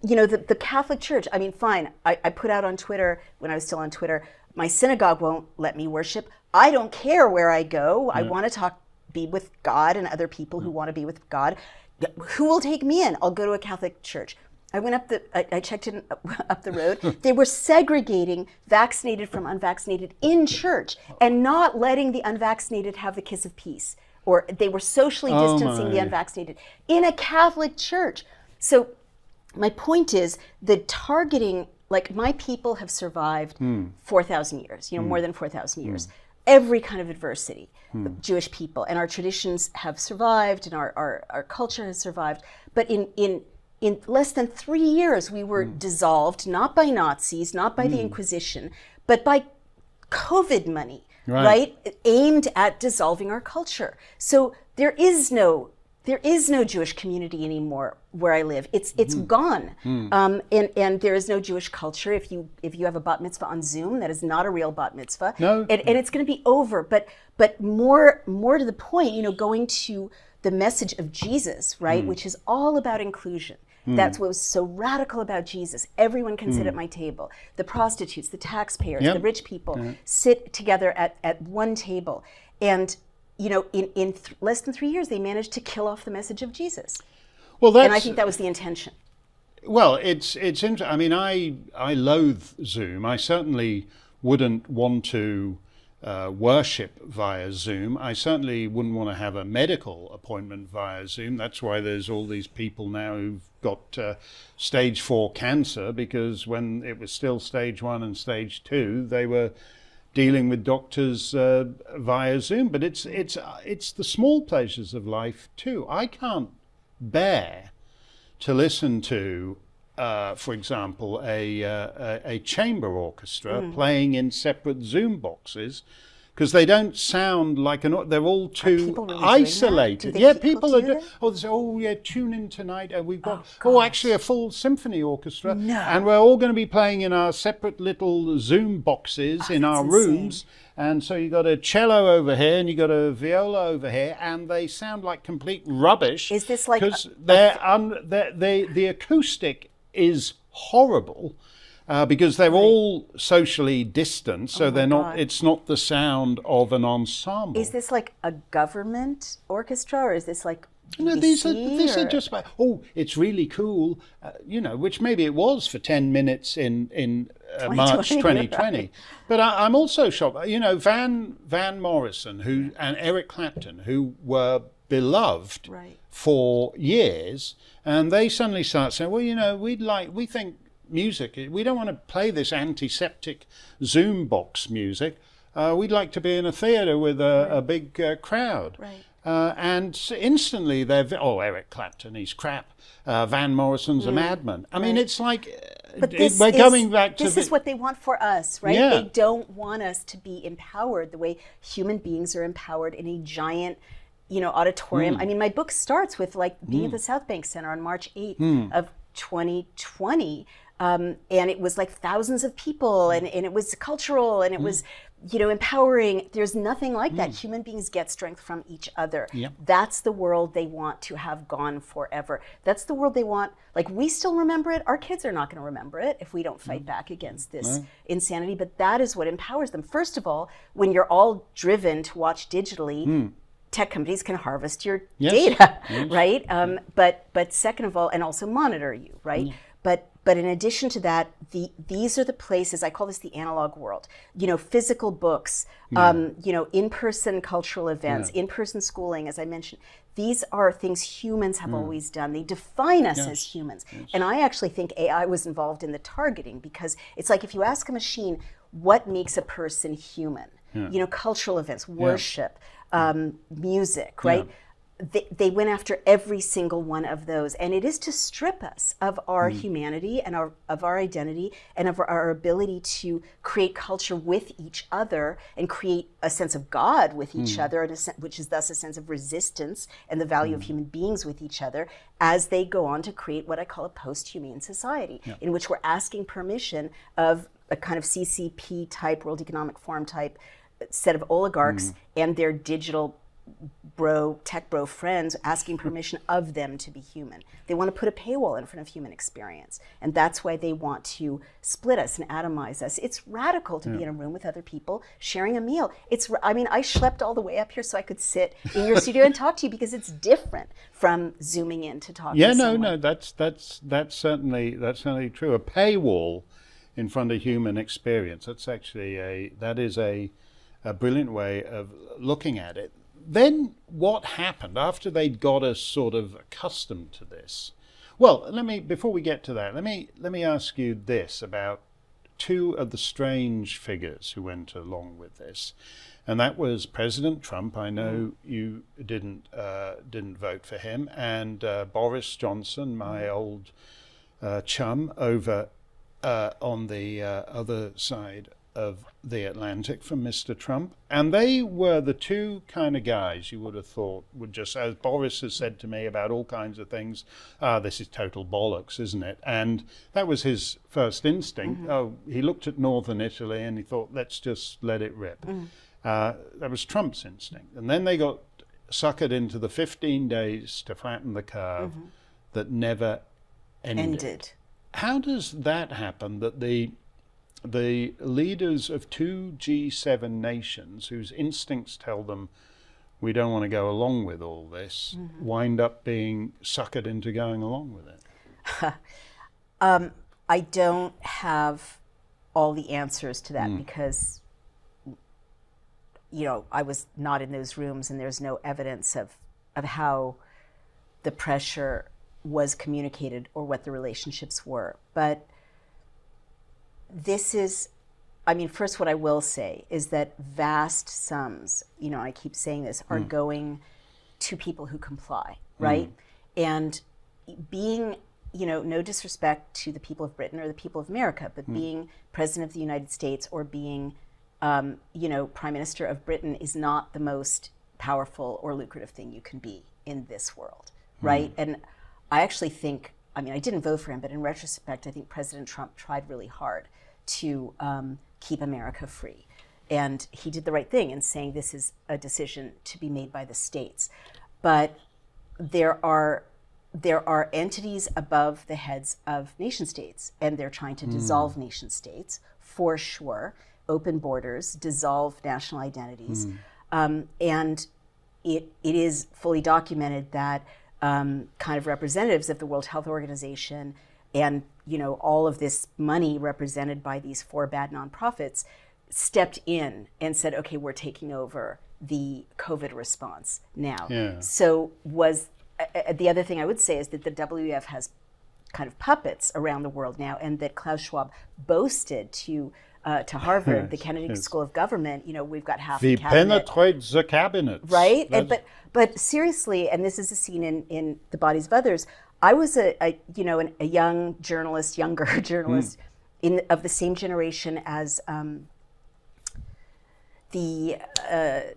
The Catholic Church, I mean, fine, I put out on Twitter, when I was still on Twitter, my synagogue won't let me worship. I don't care where I go. I want to be with God and other people who want to be with God. Who will take me in? I'll go to a Catholic church. I went I checked in up the road. They were segregating vaccinated from unvaccinated in church and not letting the unvaccinated have the kiss of peace. Or they were socially distancing the unvaccinated in a Catholic church. So my point is the targeting, like my people have survived 4,000 years, more than 4,000 years. Every kind of adversity, Jewish people, and our traditions have survived and our culture has survived. But in in less than 3 years, we were dissolved, not by Nazis, not by the Inquisition, but by COVID money, right? Aimed at dissolving our culture. So there is no Jewish community anymore where I live. It's gone, and there is no Jewish culture. If you have a bat mitzvah on Zoom, that is not a real bat mitzvah. No, and it's going to be over. But more to the point, going to the message of Jesus, right, which is all about inclusion. That's what was so radical about Jesus. Everyone can sit at my table. The prostitutes, the taxpayers, the rich people sit together at one table, and in less than 3 years, they managed to kill off the message of Jesus. Well, and I think that was the intention. Well, it's interesting. I mean, I loathe Zoom. I certainly wouldn't want to worship via Zoom. I certainly wouldn't want to have a medical appointment via Zoom. That's why there's all these people now who've got stage 4 cancer, because when it was still stage 1 and stage 2, they were dealing with doctors via Zoom. But it's the small pleasures of life too. I can't bear to listen to, for example, a chamber orchestra playing in separate Zoom boxes, because they don't sound like they're all too isolated. Yeah, people are. They say, tune in tonight, and we've got actually a full symphony orchestra, and we're all going to be playing in our separate little Zoom boxes in our rooms. And so you got a cello over here, and you got a viola over here, and they sound like complete rubbish. Is this like because the acoustic is horrible? Because they're all socially distant, so they're not. It's not the sound of an ensemble. Is this like a government orchestra, or is this like BBC? No, these are just about. it's really cool, which maybe it was for 10 minutes in March 2020. Right. But I'm also shocked. Van Morrison and Eric Clapton, who were beloved for years, and they suddenly start saying, well, we think music, we don't want to play this antiseptic Zoom box music. We'd like to be in a theater with a big crowd. Right. And instantly Eric Clapton, he's crap. Van Morrison's a madman. I mean, it's like we're going back to this is what they want for us, right? Yeah. They don't want us to be empowered the way human beings are empowered in a giant auditorium. I mean, my book starts with being at the South Bank Center on March 8th of 2020. And it was like thousands of people, and it was cultural, and it was, empowering. There's nothing like that. Human beings get strength from each other. Yep. That's the world they want to have gone forever. That's the world they want. We still remember it. Our kids are not going to remember it if we don't fight back against this insanity. But that is what empowers them. First of all, when you're all driven to watch digitally, tech companies can harvest your data, right? But second of all, and also monitor you, right? But in addition to that, these are the places, I call this the analog world, physical books, in-person cultural events, in-person schooling, as I mentioned. These are things humans have always done. They define us as humans. And I actually think AI was involved in the targeting, because it's like if you ask a machine, what makes a person human? Cultural events, worship, music, right? They went after every single one of those, and it is to strip us of our humanity and of our identity and of our ability to create culture with each other and create a sense of God with each other, and which is thus a sense of resistance and the value of human beings with each other, as they go on to create what I call a post-humane society, in which we're asking permission of a kind of CCP type, World Economic Forum type set of oligarchs and their digital tech bro friends, asking permission of them to be human. They want to put a paywall in front of human experience, and that's why they want to split us and atomize us. It's radical to be in a room with other people sharing a meal. I schlepped all the way up here so I could sit in your studio and talk to you, because it's different from zooming in to talk to someone. That's certainly true. A paywall in front of human experience. That's actually a brilliant way of looking at it. Then what happened after they'd got us sort of accustomed to this? Well, before we get to that, let me ask you this about two of the strange figures who went along with this, and that was President Trump. I know you didn't vote for him, and Boris Johnson, my old chum over on the other side of the Atlantic from Mr. Trump. And they were the two kind of guys you would have thought would just, as Boris has said to me about all kinds of things, this is total bollocks, isn't it? And that was his first instinct. Oh, he looked at northern Italy and he thought, let's just let it rip. That was Trump's instinct. And then they got suckered into the 15 days to flatten the curve that never ended. How does that happen, that the leaders of two G7 nations whose instincts tell them we don't want to go along with all this wind up being suckered into going along with it? I don't have all the answers to that because, I was not in those rooms and there's no evidence of how the pressure was communicated or what the relationships were. But this is, first what I will say is that vast sums, I keep saying this, are going to people who comply, right? And being, no disrespect to the people of Britain or the people of America, but being President of the United States or being, Prime Minister of Britain is not the most powerful or lucrative thing you can be in this world, right? And I actually think, I didn't vote for him, but in retrospect, I think President Trump tried really hard to keep America free. And he did the right thing in saying this is a decision to be made by the states. But there are entities above the heads of nation states, and they're trying to dissolve nation states, for sure, open borders, dissolve national identities. And it is fully documented that kind of representatives of the World Health Organization and all of this money represented by these four bad nonprofits stepped in and said, okay, we're taking over the COVID response now. So the other thing I would say is that the WEF has kind of puppets around the world now, and that Klaus Schwab boasted to Harvard, the Kennedy School of Government, we've got half the cabinet. Penetrate the cabinet. Right? But seriously, and this is a scene in The Bodies of Others, I was a young journalist, younger journalist of the same generation as the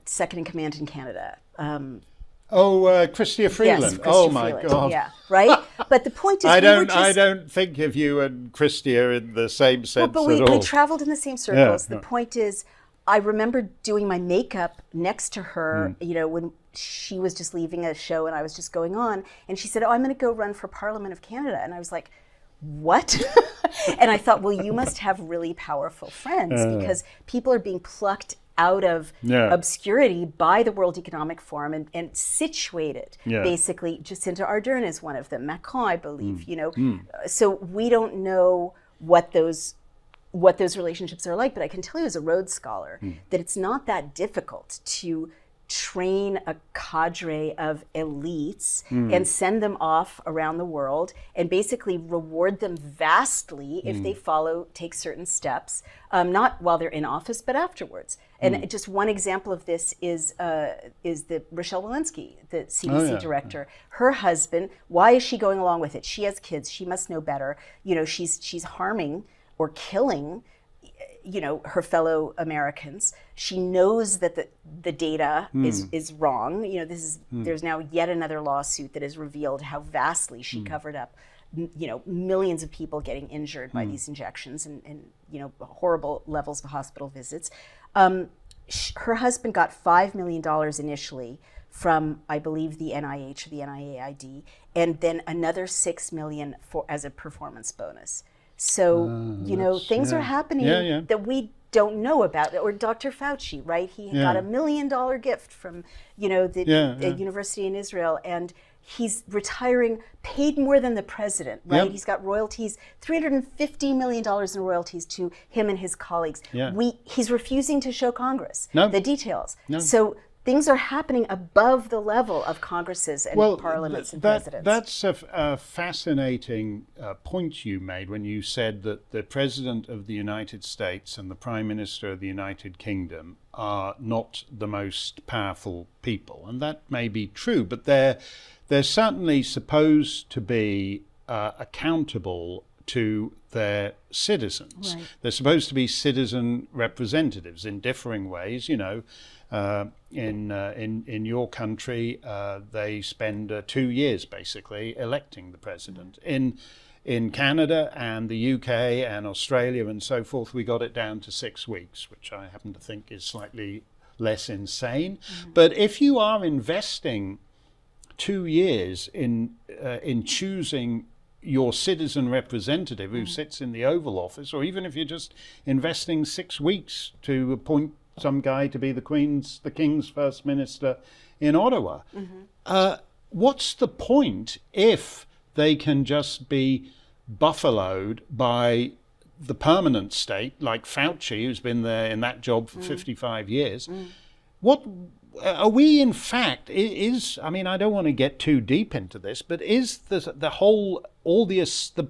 second in command in Canada. Chrystia Freeland. Yes, Chrystia oh my Freeland. God. Yeah, right? But the point is, I don't think of you and Chrystia in the same sense but at all. We traveled in the same circles. The point is, I remember doing my makeup next to her, when she was just leaving a show and I was just going on, and she said, I'm going to go run for Parliament of Canada. And I was like, what? And I thought, well, you must have really powerful friends because people are being plucked out of obscurity by the World Economic Forum and situated basically. Jacinta Ardern is one of them, Macron, I believe, So we don't know what those relationships are like, but I can tell you as a Rhodes Scholar that it's not that difficult to train a cadre of elites and send them off around the world and basically reward them vastly if they take certain steps, not while they're in office, but afterwards. And just one example of this is the Rochelle Walensky, the CDC director. Her husband, why is she going along with it? She has kids, she must know better. She's harming or killing her fellow Americans. She knows that the data is wrong. There's now yet another lawsuit that has revealed how vastly she covered up, millions of people getting injured by these injections and horrible levels of hospital visits. Her husband got $5 million initially from, I believe, the NIH or the NIAID, and then another $6 million as a performance bonus. So, things are happening that we don't know about. Or Dr. Fauci, right? He got $1 million gift from, the university in Israel, and he's retiring, paid more than the president, right? He's got royalties, $350 million in royalties to him and his colleagues. He's refusing to show Congress the details. So things are happening above the level of Congresses and parliaments and presidents. That's a fascinating point you made when you said that the President of the United States and the Prime Minister of the United Kingdom are not the most powerful people. And that may be true, but they're certainly supposed to be accountable to their citizens. Right. They're supposed to be citizen representatives in differing ways, you know. In your country, they spend 2 years basically electing the president. In Canada and the UK and Australia and so forth, we got it down to 6 weeks, which I happen to think is slightly less insane. But if you are investing 2 years in choosing your citizen representative who sits in the Oval Office, or even if you're just investing 6 weeks to appoint some guy to be the King's First Minister in Ottawa. What's the point if they can just be buffaloed by the permanent state, like Fauci, who's been there in that job for 55 years? What are we, in fact, I mean, I don't want to get too deep into this, but is the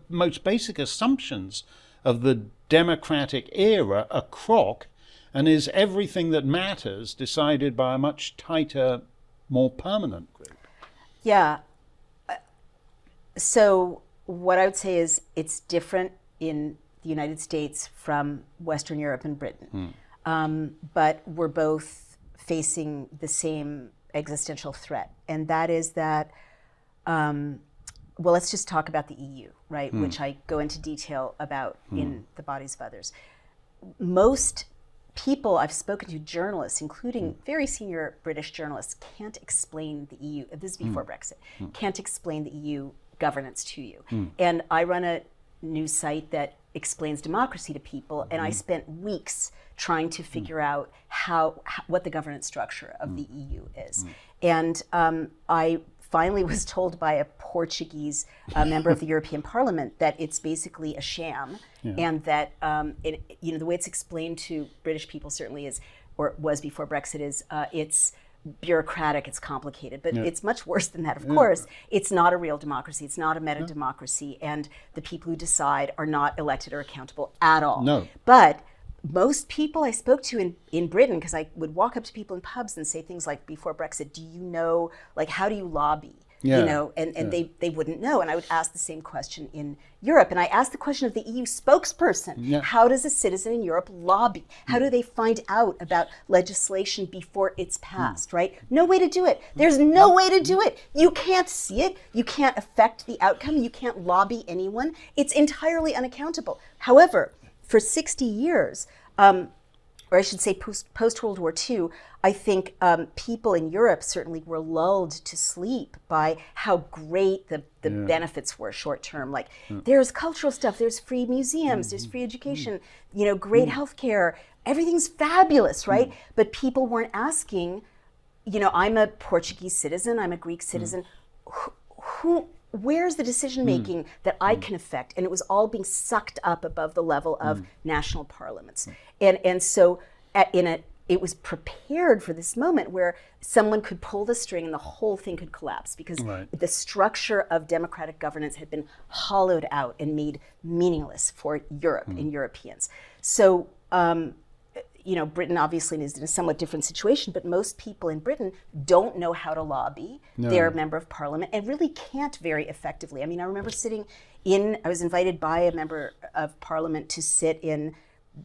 most basic assumptions of the democratic era a crock? And is everything that matters decided by a much tighter, more permanent group? Yeah. So what I would say is it's different in the United States from Western Europe and Britain. But we're both facing the same existential threat. And that is that, well, let's just talk about the EU, right? Which I go into detail about in The Bodies of Others. Most people I've spoken to, journalists, including very senior British journalists, can't explain the EU, this is before Brexit, can't explain the EU governance to you. And I run a news site that explains democracy to people, and I spent weeks trying to figure out what the governance structure of the EU is. And I finally was told by a Portuguese member of the European Parliament that it's basically a sham, and that the way it's explained to British people certainly is, or was before Brexit, is it's bureaucratic, it's complicated, but it's much worse than that, of course. It's not a real democracy, it's not a meta-democracy, and the people who decide are not elected or accountable at all. No. But most people I spoke to in Britain, because I would walk up to people in pubs and say things like, before Brexit, do you know, like, how do you lobby? You know, and they wouldn't know. And I would ask the same question in Europe. And I asked the question of the EU spokesperson. How does a citizen in Europe lobby? How do they find out about legislation before it's passed, right? No way to do it. There's no way to do it. You can't see it. You can't affect the outcome. You can't lobby anyone. It's entirely unaccountable. However, for 60 years, or I should say post-World War II, I think people in Europe certainly were lulled to sleep by how great the benefits were short-term. Like, there's cultural stuff, there's free museums, there's free education, great healthcare, everything's fabulous, right? But people weren't asking, I'm a Portuguese citizen, I'm a Greek citizen, where's the decision making that I can affect? And it was all being sucked up above the level of national parliaments. And so it was prepared for this moment where someone could pull the string and the whole thing could collapse, because the structure of democratic governance had been hollowed out and made meaningless for Europe and Europeans. So, Britain obviously is in a somewhat different situation, but most people in Britain don't know how to lobby. They're a member of parliament and really can't very effectively. I mean, I remember I was invited by a member of parliament to sit in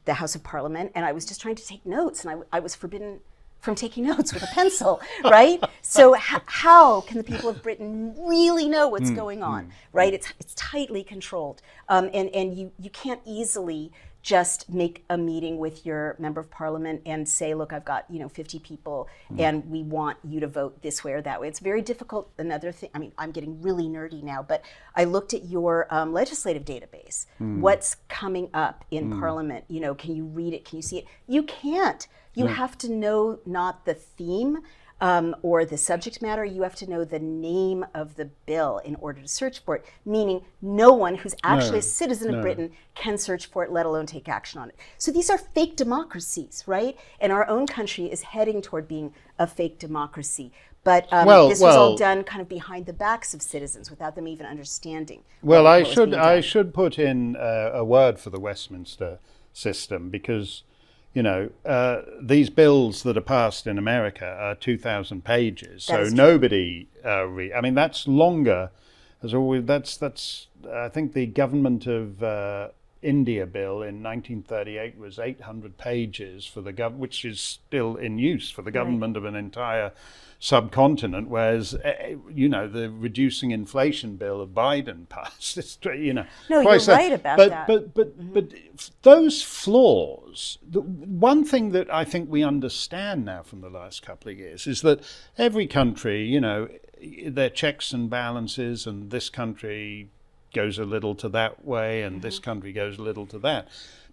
the House of Parliament, and I was just trying to take notes, and I was forbidden from taking notes with a pencil, right? So how can the people of Britain really know what's going on, right? It's tightly controlled, and you can't easily just make a meeting with your member of parliament and say, look, I've got 50 people and we want you to vote this way or that way. It's very difficult. Another thing, I mean, I'm getting really nerdy now, but I looked at your legislative database. What's coming up in parliament? Can you read it? Can you see it? You can't. You have to know not the theme, or the subject matter. You have to know the name of the bill in order to search for it, meaning no one who's actually a citizen of Britain can search for it, let alone take action on it. So these are fake democracies, right? And our own country is heading toward being a fake democracy. But this was all done kind of behind the backs of citizens without them even understanding. Well, I should put in a word for the Westminster system, because these bills that are passed in America are 2,000 pages, so nobody I mean, that's longer. As always, that's I think the government of India bill in 1938 was 800 pages for the which is still in use for the government of an entire subcontinent, whereas the reducing inflation bill of Biden passed. No, you're right about that. But those flaws. The one thing that I think we understand now from the last couple of years is that every country, there are checks and balances, and this country goes a little to that way, and this country goes a little to that.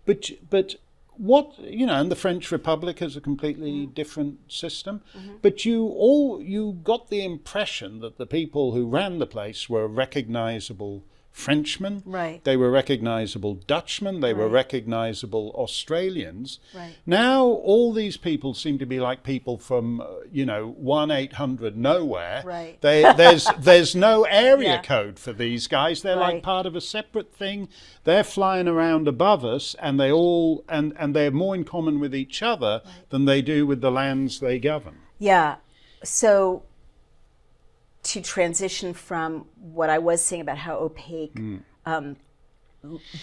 But what and the French Republic has a completely different system. But you got the impression that the people who ran the place were recognizable Frenchmen. Right. They were recognizable Dutchmen. They were recognizable Australians. Right. Now all these people seem to be like people from 1-800 nowhere. Right. There's no area code for these guys. They're like part of a separate thing. They're flying around above us, and they all and they're more in common with each other than they do with the lands they govern. Yeah. So to transition from what I was saying about how opaque the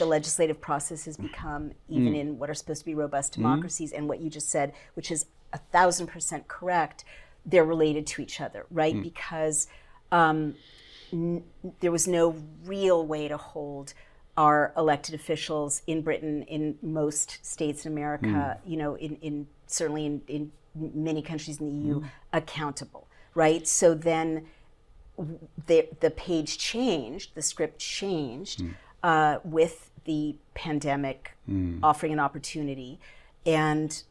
legislative process has become, even in what are supposed to be robust democracies, and what you just said, which is 1,000% correct, they're related to each other, right? Because there was no real way to hold our elected officials in Britain, in most states in America, certainly in many countries in the EU, accountable, right? So then the page changed, the script changed with the pandemic offering an opportunity, and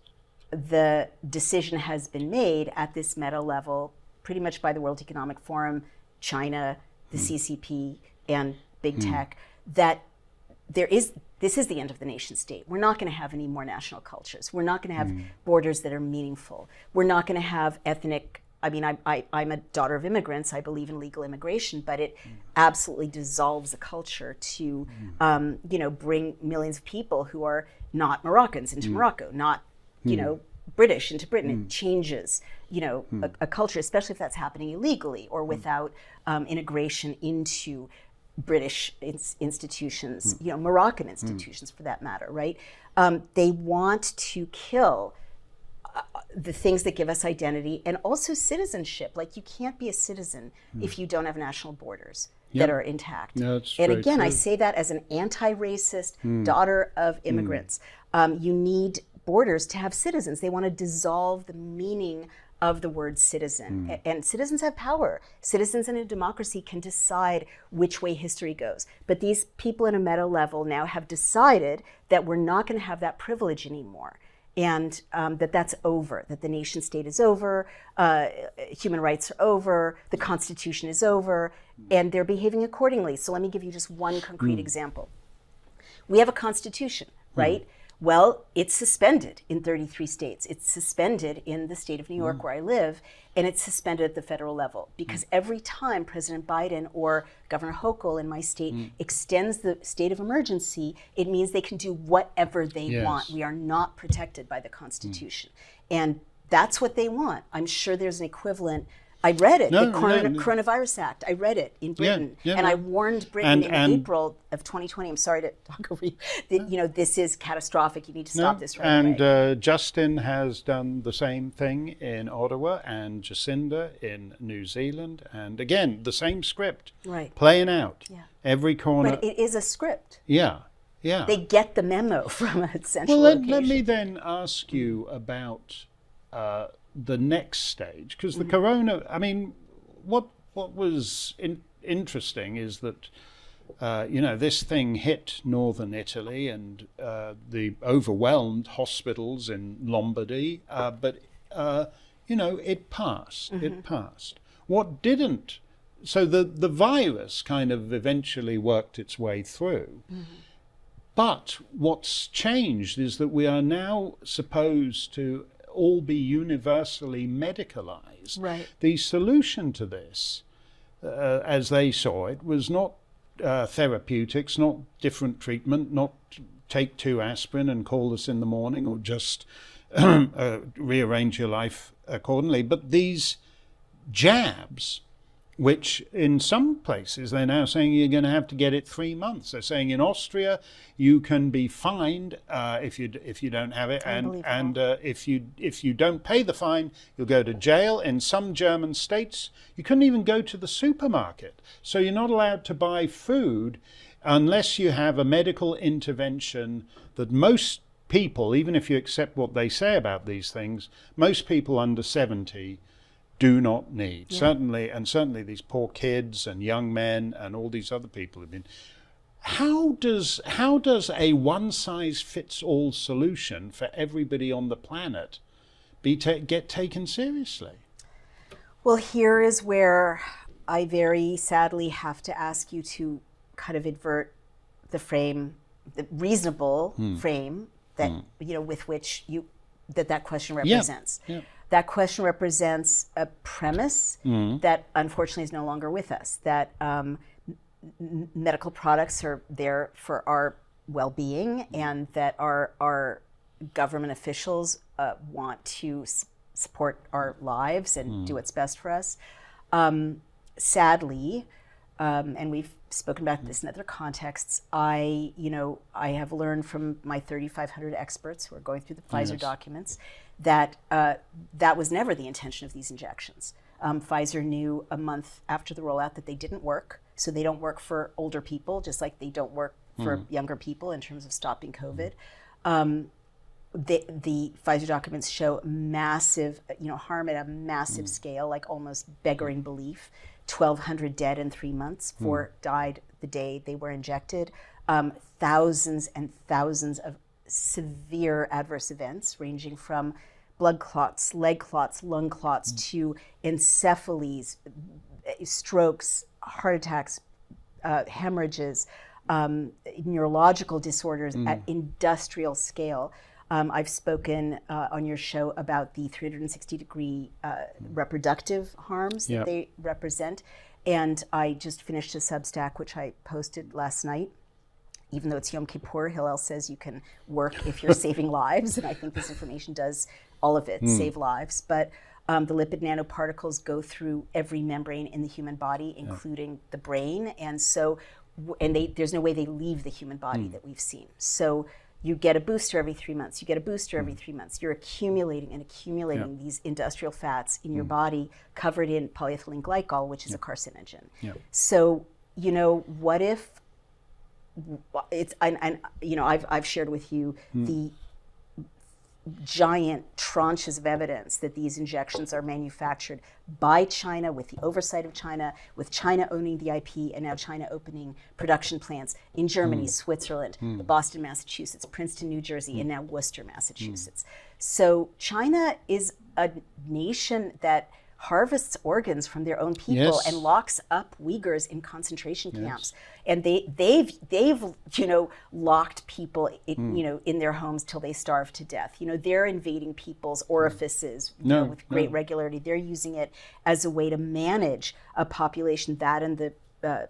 the decision has been made at this meta level pretty much by the World Economic Forum, China, the CCP, and big tech, that this is the end of the nation state. We're not going to have any more national cultures. We're not going to have borders that are meaningful. We're not going to have ethnic. I mean, I'm a daughter of immigrants. I believe in legal immigration, but it absolutely dissolves a culture to, bring millions of people who are not Moroccans into Morocco, not, British into Britain. It changes, a culture, especially if that's happening illegally or without integration into British institutions, Moroccan institutions for that matter, right? They want to kill the things that give us identity and also citizenship. Like, you can't be a citizen if you don't have national borders that are intact. Yeah, that's and again, true. I say that as an anti-racist daughter of immigrants. You need borders to have citizens. They want to dissolve the meaning of the word citizen. And citizens have power. Citizens in a democracy can decide which way history goes. But these people in a meta level now have decided that we're not going to have that privilege anymore. And that's over, that the nation state is over, human rights are over, the Constitution is over, and they're behaving accordingly. So let me give you just one concrete example. We have a Constitution, right? Well, it's suspended in 33 states. It's suspended in the state of New York where I live, and it's suspended at the federal level, because every time President Biden or Governor Hochul in my state extends the state of emergency, it means they can do whatever they want. We are not protected by the Constitution. And that's what they want. I'm sure there's an equivalent. I read it, the Coronavirus Act. I read it in Britain, and I warned Britain in April of 2020. I'm sorry to talk over you. That, this is catastrophic. You need to stop this right away. And Justin has done the same thing in Ottawa, and Jacinda in New Zealand, and again the same script playing out every corner. But it is a script. Yeah. They get the memo from a central location. location. Let me then ask you about the next stage, because the corona, I mean, what was interesting is that this thing hit northern Italy and the overwhelmed hospitals in Lombardy, but it passed. It passed. What didn't? So the virus kind of eventually worked its way through. But what's changed is that we are now supposed to all be universally medicalized. Right. The solution to this, as they saw it, was not therapeutics, not different treatment, not take 2 aspirin and call us in the morning, or just rearrange your life accordingly, but these jabs, which in some places they're now saying you're going to have to get it 3 months. They're saying in Austria you can be fined if you don't have it, and if you don't pay the fine, you'll go to jail. In some German states, you couldn't even go to the supermarket, so you're not allowed to buy food unless you have a medical intervention that most people, even if you accept what they say about these things, most people under 70 do not need. Yeah. Certainly these poor kids and young men and all these other people have been. How does a one-size-fits-all solution for everybody on the planet get taken seriously? Well, here is where I very sadly have to ask you to kind of invert the reasonable frame that with which that question represents. Yeah. Yeah. That question represents a premise that unfortunately is no longer with us, that medical products are there for our well-being, and that our government officials want to support our lives and do what's best for us. Sadly, and we've spoken about this in other contexts, I have learned from my 3,500 experts who are going through the Pfizer documents that that was never the intention of these injections. Pfizer knew a month after the rollout that they didn't work, so they don't work for older people, just like they don't work for younger people in terms of stopping COVID. The Pfizer documents show massive, harm at a massive scale, like almost beggaring belief. 1,200 dead in 3 months, 4 died the day they were injected. Thousands and thousands of severe adverse events, ranging from blood clots, leg clots, lung clots, to encephalies, strokes, heart attacks, hemorrhages, neurological disorders at industrial scale. I've spoken on your show about the 360-degree reproductive harms that they represent. And I just finished a Substack, which I posted last night. Even though it's Yom Kippur, Hillel says you can work if you're saving lives. And I think this information does all of it, save lives. But the lipid nanoparticles go through every membrane in the human body, including the brain. And so, there's no way they leave the human body that we've seen. So you get a booster every 3 months. You get a booster every 3 months. You're accumulating these industrial fats in your body, covered in polyethylene glycol, which is a carcinogen. So, what if it's, I've shared with you the giant tranches of evidence that these injections are manufactured by China, with the oversight of China, with China owning the IP, and now China opening production plants in Germany, Switzerland, Boston, Massachusetts, Princeton, New Jersey, and now Worcester, Massachusetts. So China is a nation that harvests organs from their own people and locks up Uyghurs in concentration camps. And they've locked people in their homes till they starve to death. They're invading people's orifices with great regularity. They're using it as a way to manage a population, that and the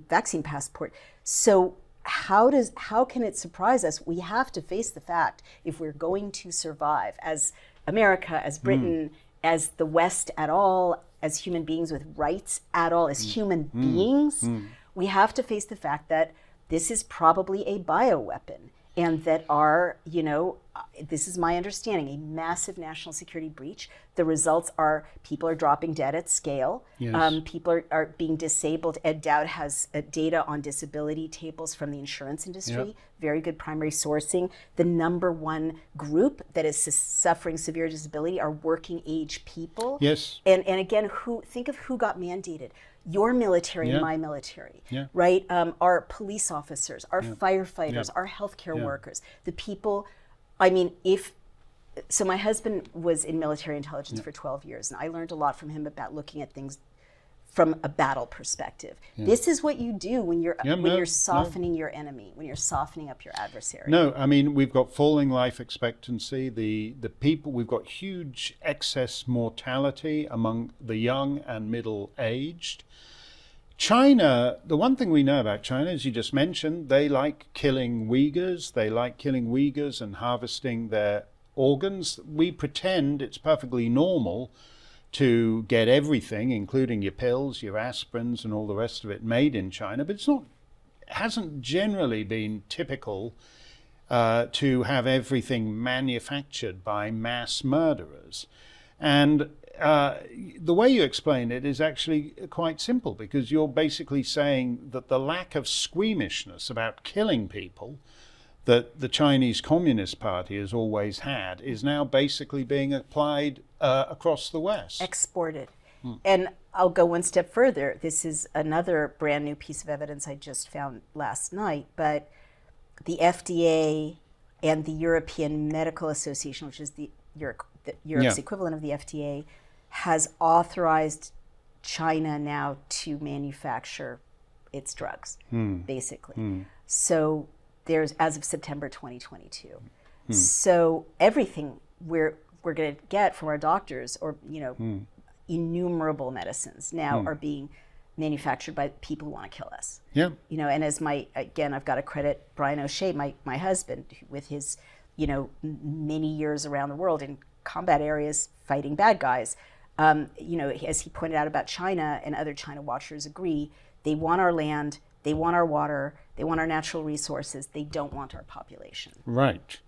vaccine passport. So how can it surprise us? We have to face the fact, if we're going to survive as America, as Britain, as the West at all, as human beings with rights at all, as human beings, we have to face the fact that this is probably a bioweapon, and that this is my understanding, a massive national security breach. The results are people are dropping dead at scale. People are being disabled. Ed Dowd has data on disability tables from the insurance industry, very good primary sourcing. The number one group that is suffering severe disability are working age people. And again, think of who got mandated. Your military and my military, right? Our police officers, our firefighters, our healthcare workers, the people. I mean, if So my husband was in military intelligence for 12 years, and I learned a lot from him about looking at things from a battle perspective. This is what you do when you're softening your enemy, when you're softening up your adversary. No, I mean, we've got falling life expectancy. The people, we've got huge excess mortality among the young and middle-aged. China, the one thing we know about China, as you just mentioned, they like killing Uyghurs. They like killing Uyghurs and harvesting their organs. We pretend it's perfectly normal to get everything, including your pills, your aspirins, and all the rest of it, made in China. But it hasn't generally been typical to have everything manufactured by mass murderers. And the way you explain it is actually quite simple, because you're basically saying that the lack of squeamishness about killing people that the Chinese Communist Party has always had is now basically being applied across the West. Exported. And I'll go one step further. This is another brand new piece of evidence I just found last night, but the FDA and the European Medical Association, which is Europe's equivalent of the FDA, has authorized China now to manufacture its drugs, basically. So there's, as of September 2022. So everything we're going to get from our doctors, or innumerable medicines now are being manufactured by people who want to kill us. Yeah. And as I've got to credit Brian O'Shea, my husband, with his, many years around the world in combat areas fighting bad guys. As he pointed out about China, and other China watchers agree, they want our land, they want our water, they want our natural resources, they don't want our population. Right.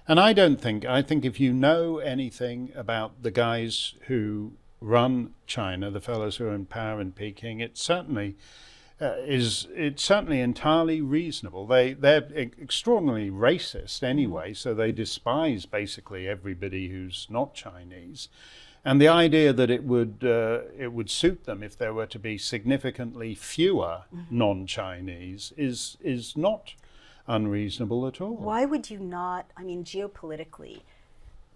And I think if you know anything about the guys who run China, the fellows who are in power in Peking, it's certainly entirely reasonable. They're extraordinarily racist anyway, so they despise basically everybody who's not Chinese. And the idea that it would suit them if there were to be significantly fewer non-Chinese is not unreasonable at all. Why would you not? I mean, geopolitically,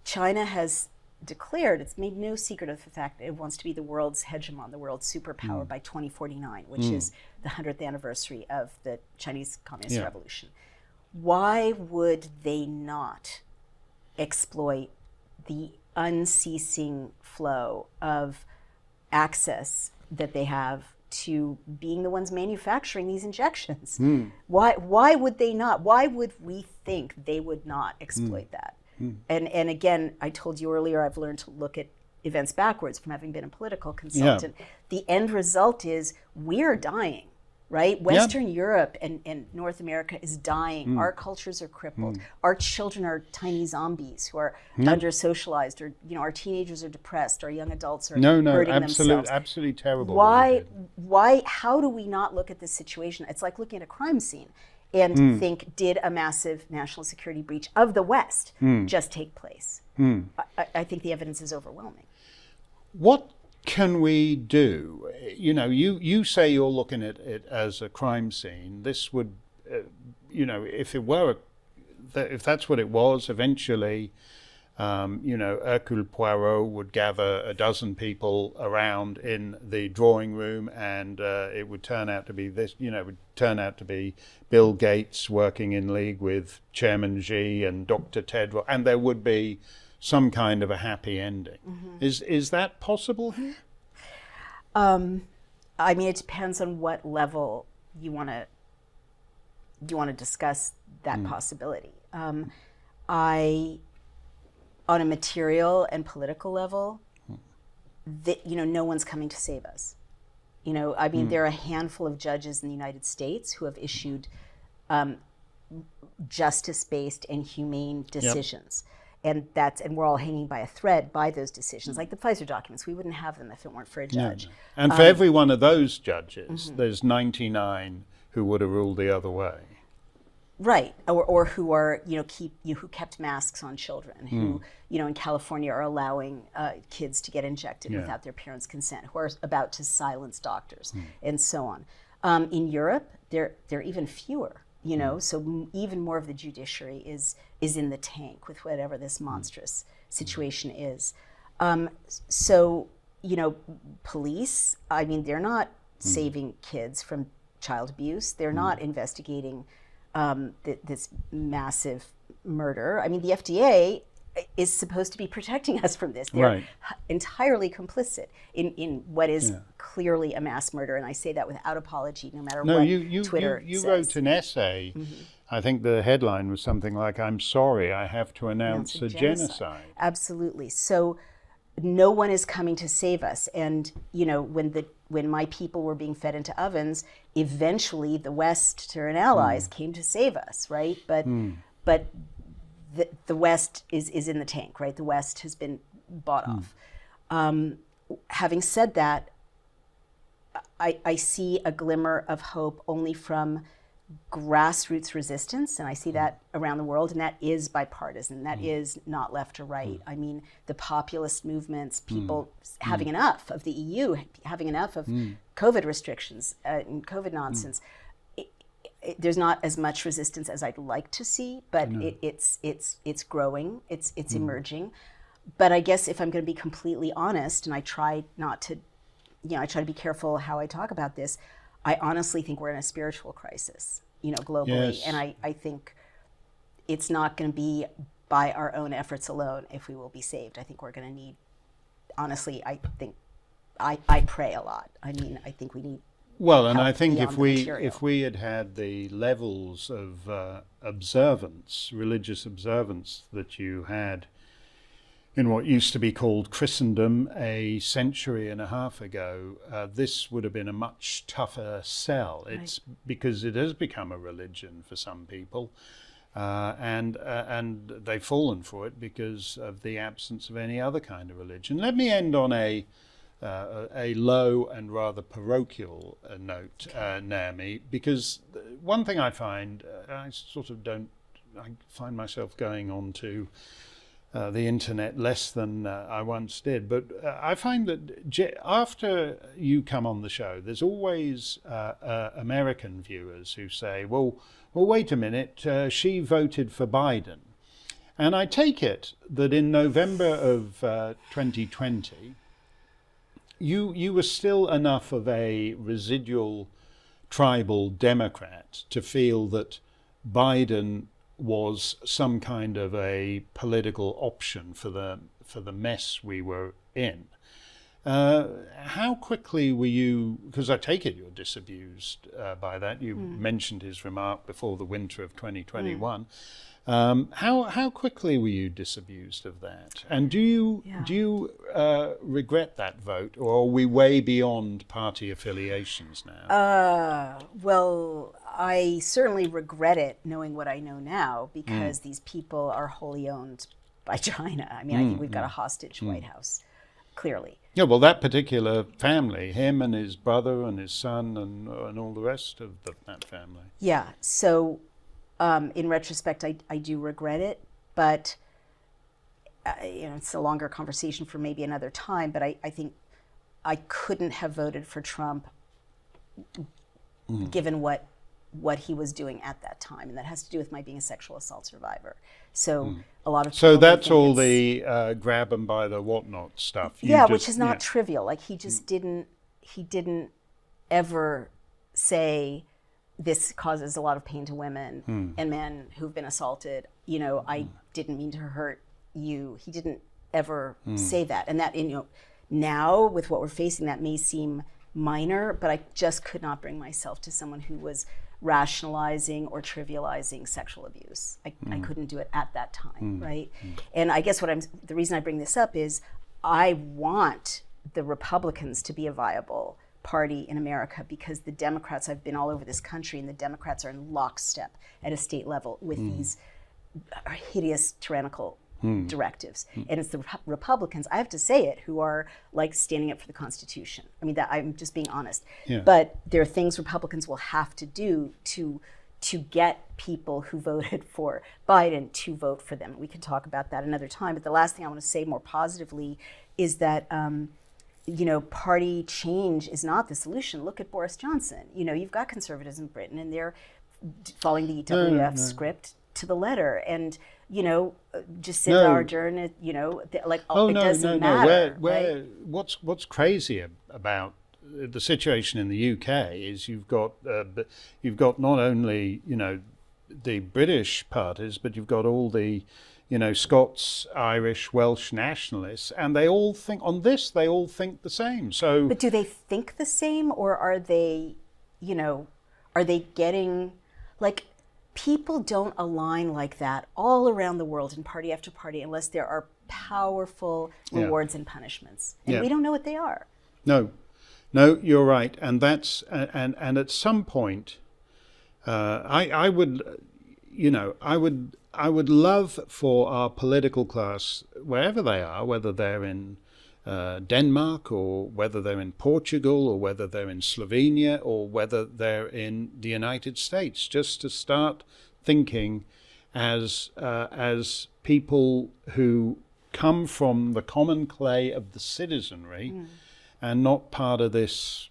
China has declared, it's made no secret of the fact that it wants to be the world's hegemon, the world's superpower by 2049, which is the 100th anniversary of the Chinese Communist Revolution. Why would they not exploit the unceasing flow of access that they have to being the ones manufacturing these injections? Why would they not? Why would we think they would not exploit that? And again, I told you earlier, I've learned to look at events backwards from having been a political consultant. The end result is we're dying, right? Western Europe and North America is dying. Our cultures are crippled. Our children are tiny zombies who are under-socialized, or our teenagers are depressed, our young adults are hurting themselves. Absolutely terrible. Why? How do we not look at this situation? It's like looking at a crime scene and think, did a massive national security breach of the West just take place? I think the evidence is overwhelming. What can we do? You say you're looking at it as a crime scene. This would, if that's what it was, eventually, Hercule Poirot would gather a dozen people around in the drawing room, and it would turn out to be Bill Gates working in league with Chairman Xi and Dr. Tedros, and there would be some kind of a happy ending. Is that possible here? I mean, it depends on what level you want to discuss that possibility. On a material and political level, no one's coming to save us. There are a handful of judges in the United States who have issued justice-based and humane decisions. And we're all hanging by a thread by those decisions, like the Pfizer documents. We wouldn't have them if it weren't for a judge. And for every one of those judges, there's 99 who would have ruled the other way. Right, or who are who kept masks on children, who in California are allowing kids to get injected without their parents' consent, who are about to silence doctors, and so on. In Europe, there are even fewer. you know, so even more of the judiciary is in the tank with whatever this monstrous situation is. So, you know, police, I mean, they're not saving kids from child abuse. They're not investigating this massive murder. I mean, the FDA is supposed to be protecting us from this. They're entirely complicit in what is clearly a mass murder, and I say that without apology, no matter what Twitter you says. wrote an essay. I think the headline was something like, "I'm sorry, I have to announce a genocide." Absolutely. So no one is coming to save us. And, you know, when my people were being fed into ovens, eventually the Western allies came to save us, right? But the West is in the tank, right? The West has been bought off. Having said that, I see a glimmer of hope only from grassroots resistance, and I see that around the world, and that is bipartisan. That is not left or right. I mean, the populist movements, people having enough of the EU, having enough of COVID restrictions and COVID nonsense. There's not as much resistance as I'd like to see, but it's growing, it's emerging. But I guess if I'm going to be completely honest, and I try not to, you know, I try to be careful how I talk about this, I honestly think we're in a spiritual crisis, you know, globally. And I think it's not going to be by our own efforts alone if we will be saved. I think we're going to need, honestly, I think, I pray a lot. I mean, I think we need. Well, and I think if we had the levels of observance, religious observance that you had in what used to be called Christendom a century and a half ago, this would have been a much tougher sell. It's because it has become a religion for some people, and they've fallen for it because of the absence of any other kind of religion. Let me end on a low and rather parochial note, Naomi, because one thing I find, I find myself going on to the internet less than I once did, but I find that after you come on the show, there's always American viewers who say, well, wait a minute, she voted for Biden. And I take it that in November of 2020, you were still enough of a residual tribal Democrat to feel that Biden was some kind of a political option for the mess we were in. How quickly were you, because I take it you're disabused by that, you mentioned his remark before the winter of 2021. How quickly were you disabused of that? And do you regret that vote, or are we way beyond party affiliations now? Well, I certainly regret it, knowing what I know now, because these people are wholly owned by China. I mean, I think we've got a hostage White House, clearly. Yeah, well, that particular family, him and his brother and his son and all the rest of that family. Yeah, so in retrospect, I do regret it, but you know, it's a longer conversation for maybe another time, but I think I couldn't have voted for Trump given what he was doing at that time, and that has to do with my being a sexual assault survivor. So a lot of people so that's all the grab them by the whatnot stuff. Which is not trivial. Like he just didn't ever say this causes a lot of pain to women and men who've been assaulted. You know, I didn't mean to hurt you. He didn't ever say that, and that, you know, now with what we're facing, that may seem minor, but I just could not bring myself to someone who was rationalizing or trivializing sexual abuse. I couldn't do it at that time, right? And I guess the reason I bring this up is I want the Republicans to be a viable party in America, because the Democrats, I've been all over this country, and the Democrats are in lockstep at a state level with these hideous tyrannical directives. And it's the Republicans, I have to say it, who are like standing up for the Constitution. I mean, that I'm just being honest. But there are things Republicans will have to do to get people who voted for Biden to vote for them. We can talk about that another time. But the last thing I want to say more positively is that you know, party change is not the solution. Look at Boris Johnson. You know, you've got conservatives in Britain, and they're following the WF script to the letter, and just sit No. our journey. Oh it no, doesn't no, no. matter. Where what's crazy about the situation in the UK is you've got not only the British parties, but you've got all the Scots, Irish, Welsh nationalists, and they all think on this. They all think the same. So, But do they think the same, or are they, are they getting like? People don't align like that all around the world in party after party unless there are powerful rewards and punishments, and we don't know what they are. No, you're right, and that's and at some point, I would, I would love for our political class, wherever they are, whether they're in Denmark, or whether they're in Portugal, or whether they're in Slovenia, or whether they're in the United States, just to start thinking as people who come from the common clay of the citizenry, and not part of this,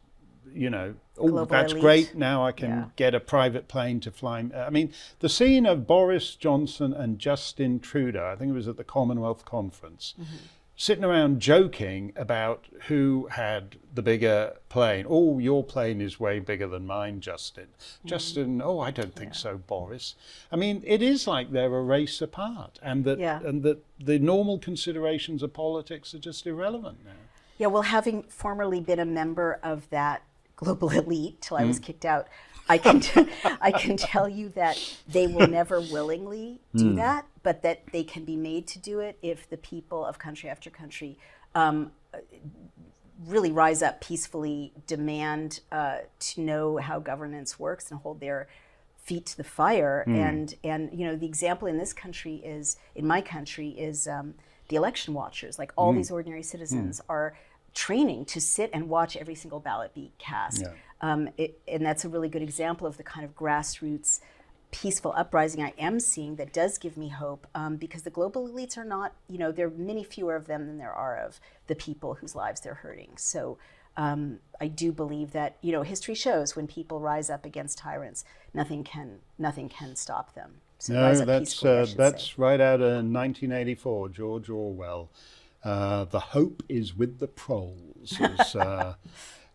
Global that's elite. great, now I can get a private plane to fly. I mean, the scene of Boris Johnson and Justin Trudeau, I think it was at the Commonwealth Conference, sitting around joking about who had the bigger plane. Oh, your plane is way bigger than mine, Justin. Justin, oh, I don't think so, Boris. I mean, it is like they're a race apart, and that the normal considerations of politics are just irrelevant now. Yeah, well, having formerly been a member of that global elite till I was kicked out, I can tell you that they will never willingly do that, but that they can be made to do it if the people of country after country really rise up peacefully, demand to know how governance works, and hold their feet to the fire. And the example in my country is the election watchers. Like all these ordinary citizens are training to sit and watch every single ballot be cast. And that's a really good example of the kind of grassroots peaceful uprising I am seeing that does give me hope, because the global elites are not, there are many fewer of them than there are of the people whose lives they're hurting. So I do believe that, history shows when people rise up against tyrants, nothing can stop them. So rise up peacefully, I should that's say. right out of 1984, George Orwell. The hope is with the proles,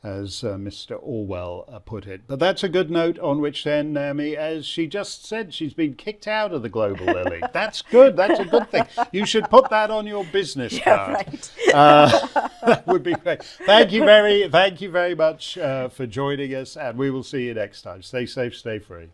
as Mr. Orwell put it. But that's a good note on which then, Naomi, as she just said, she's been kicked out of the global elite. That's good. That's a good thing. You should put that on your business card. Right. That would be great. Thank you very much for joining us, and we will see you next time. Stay safe, stay free.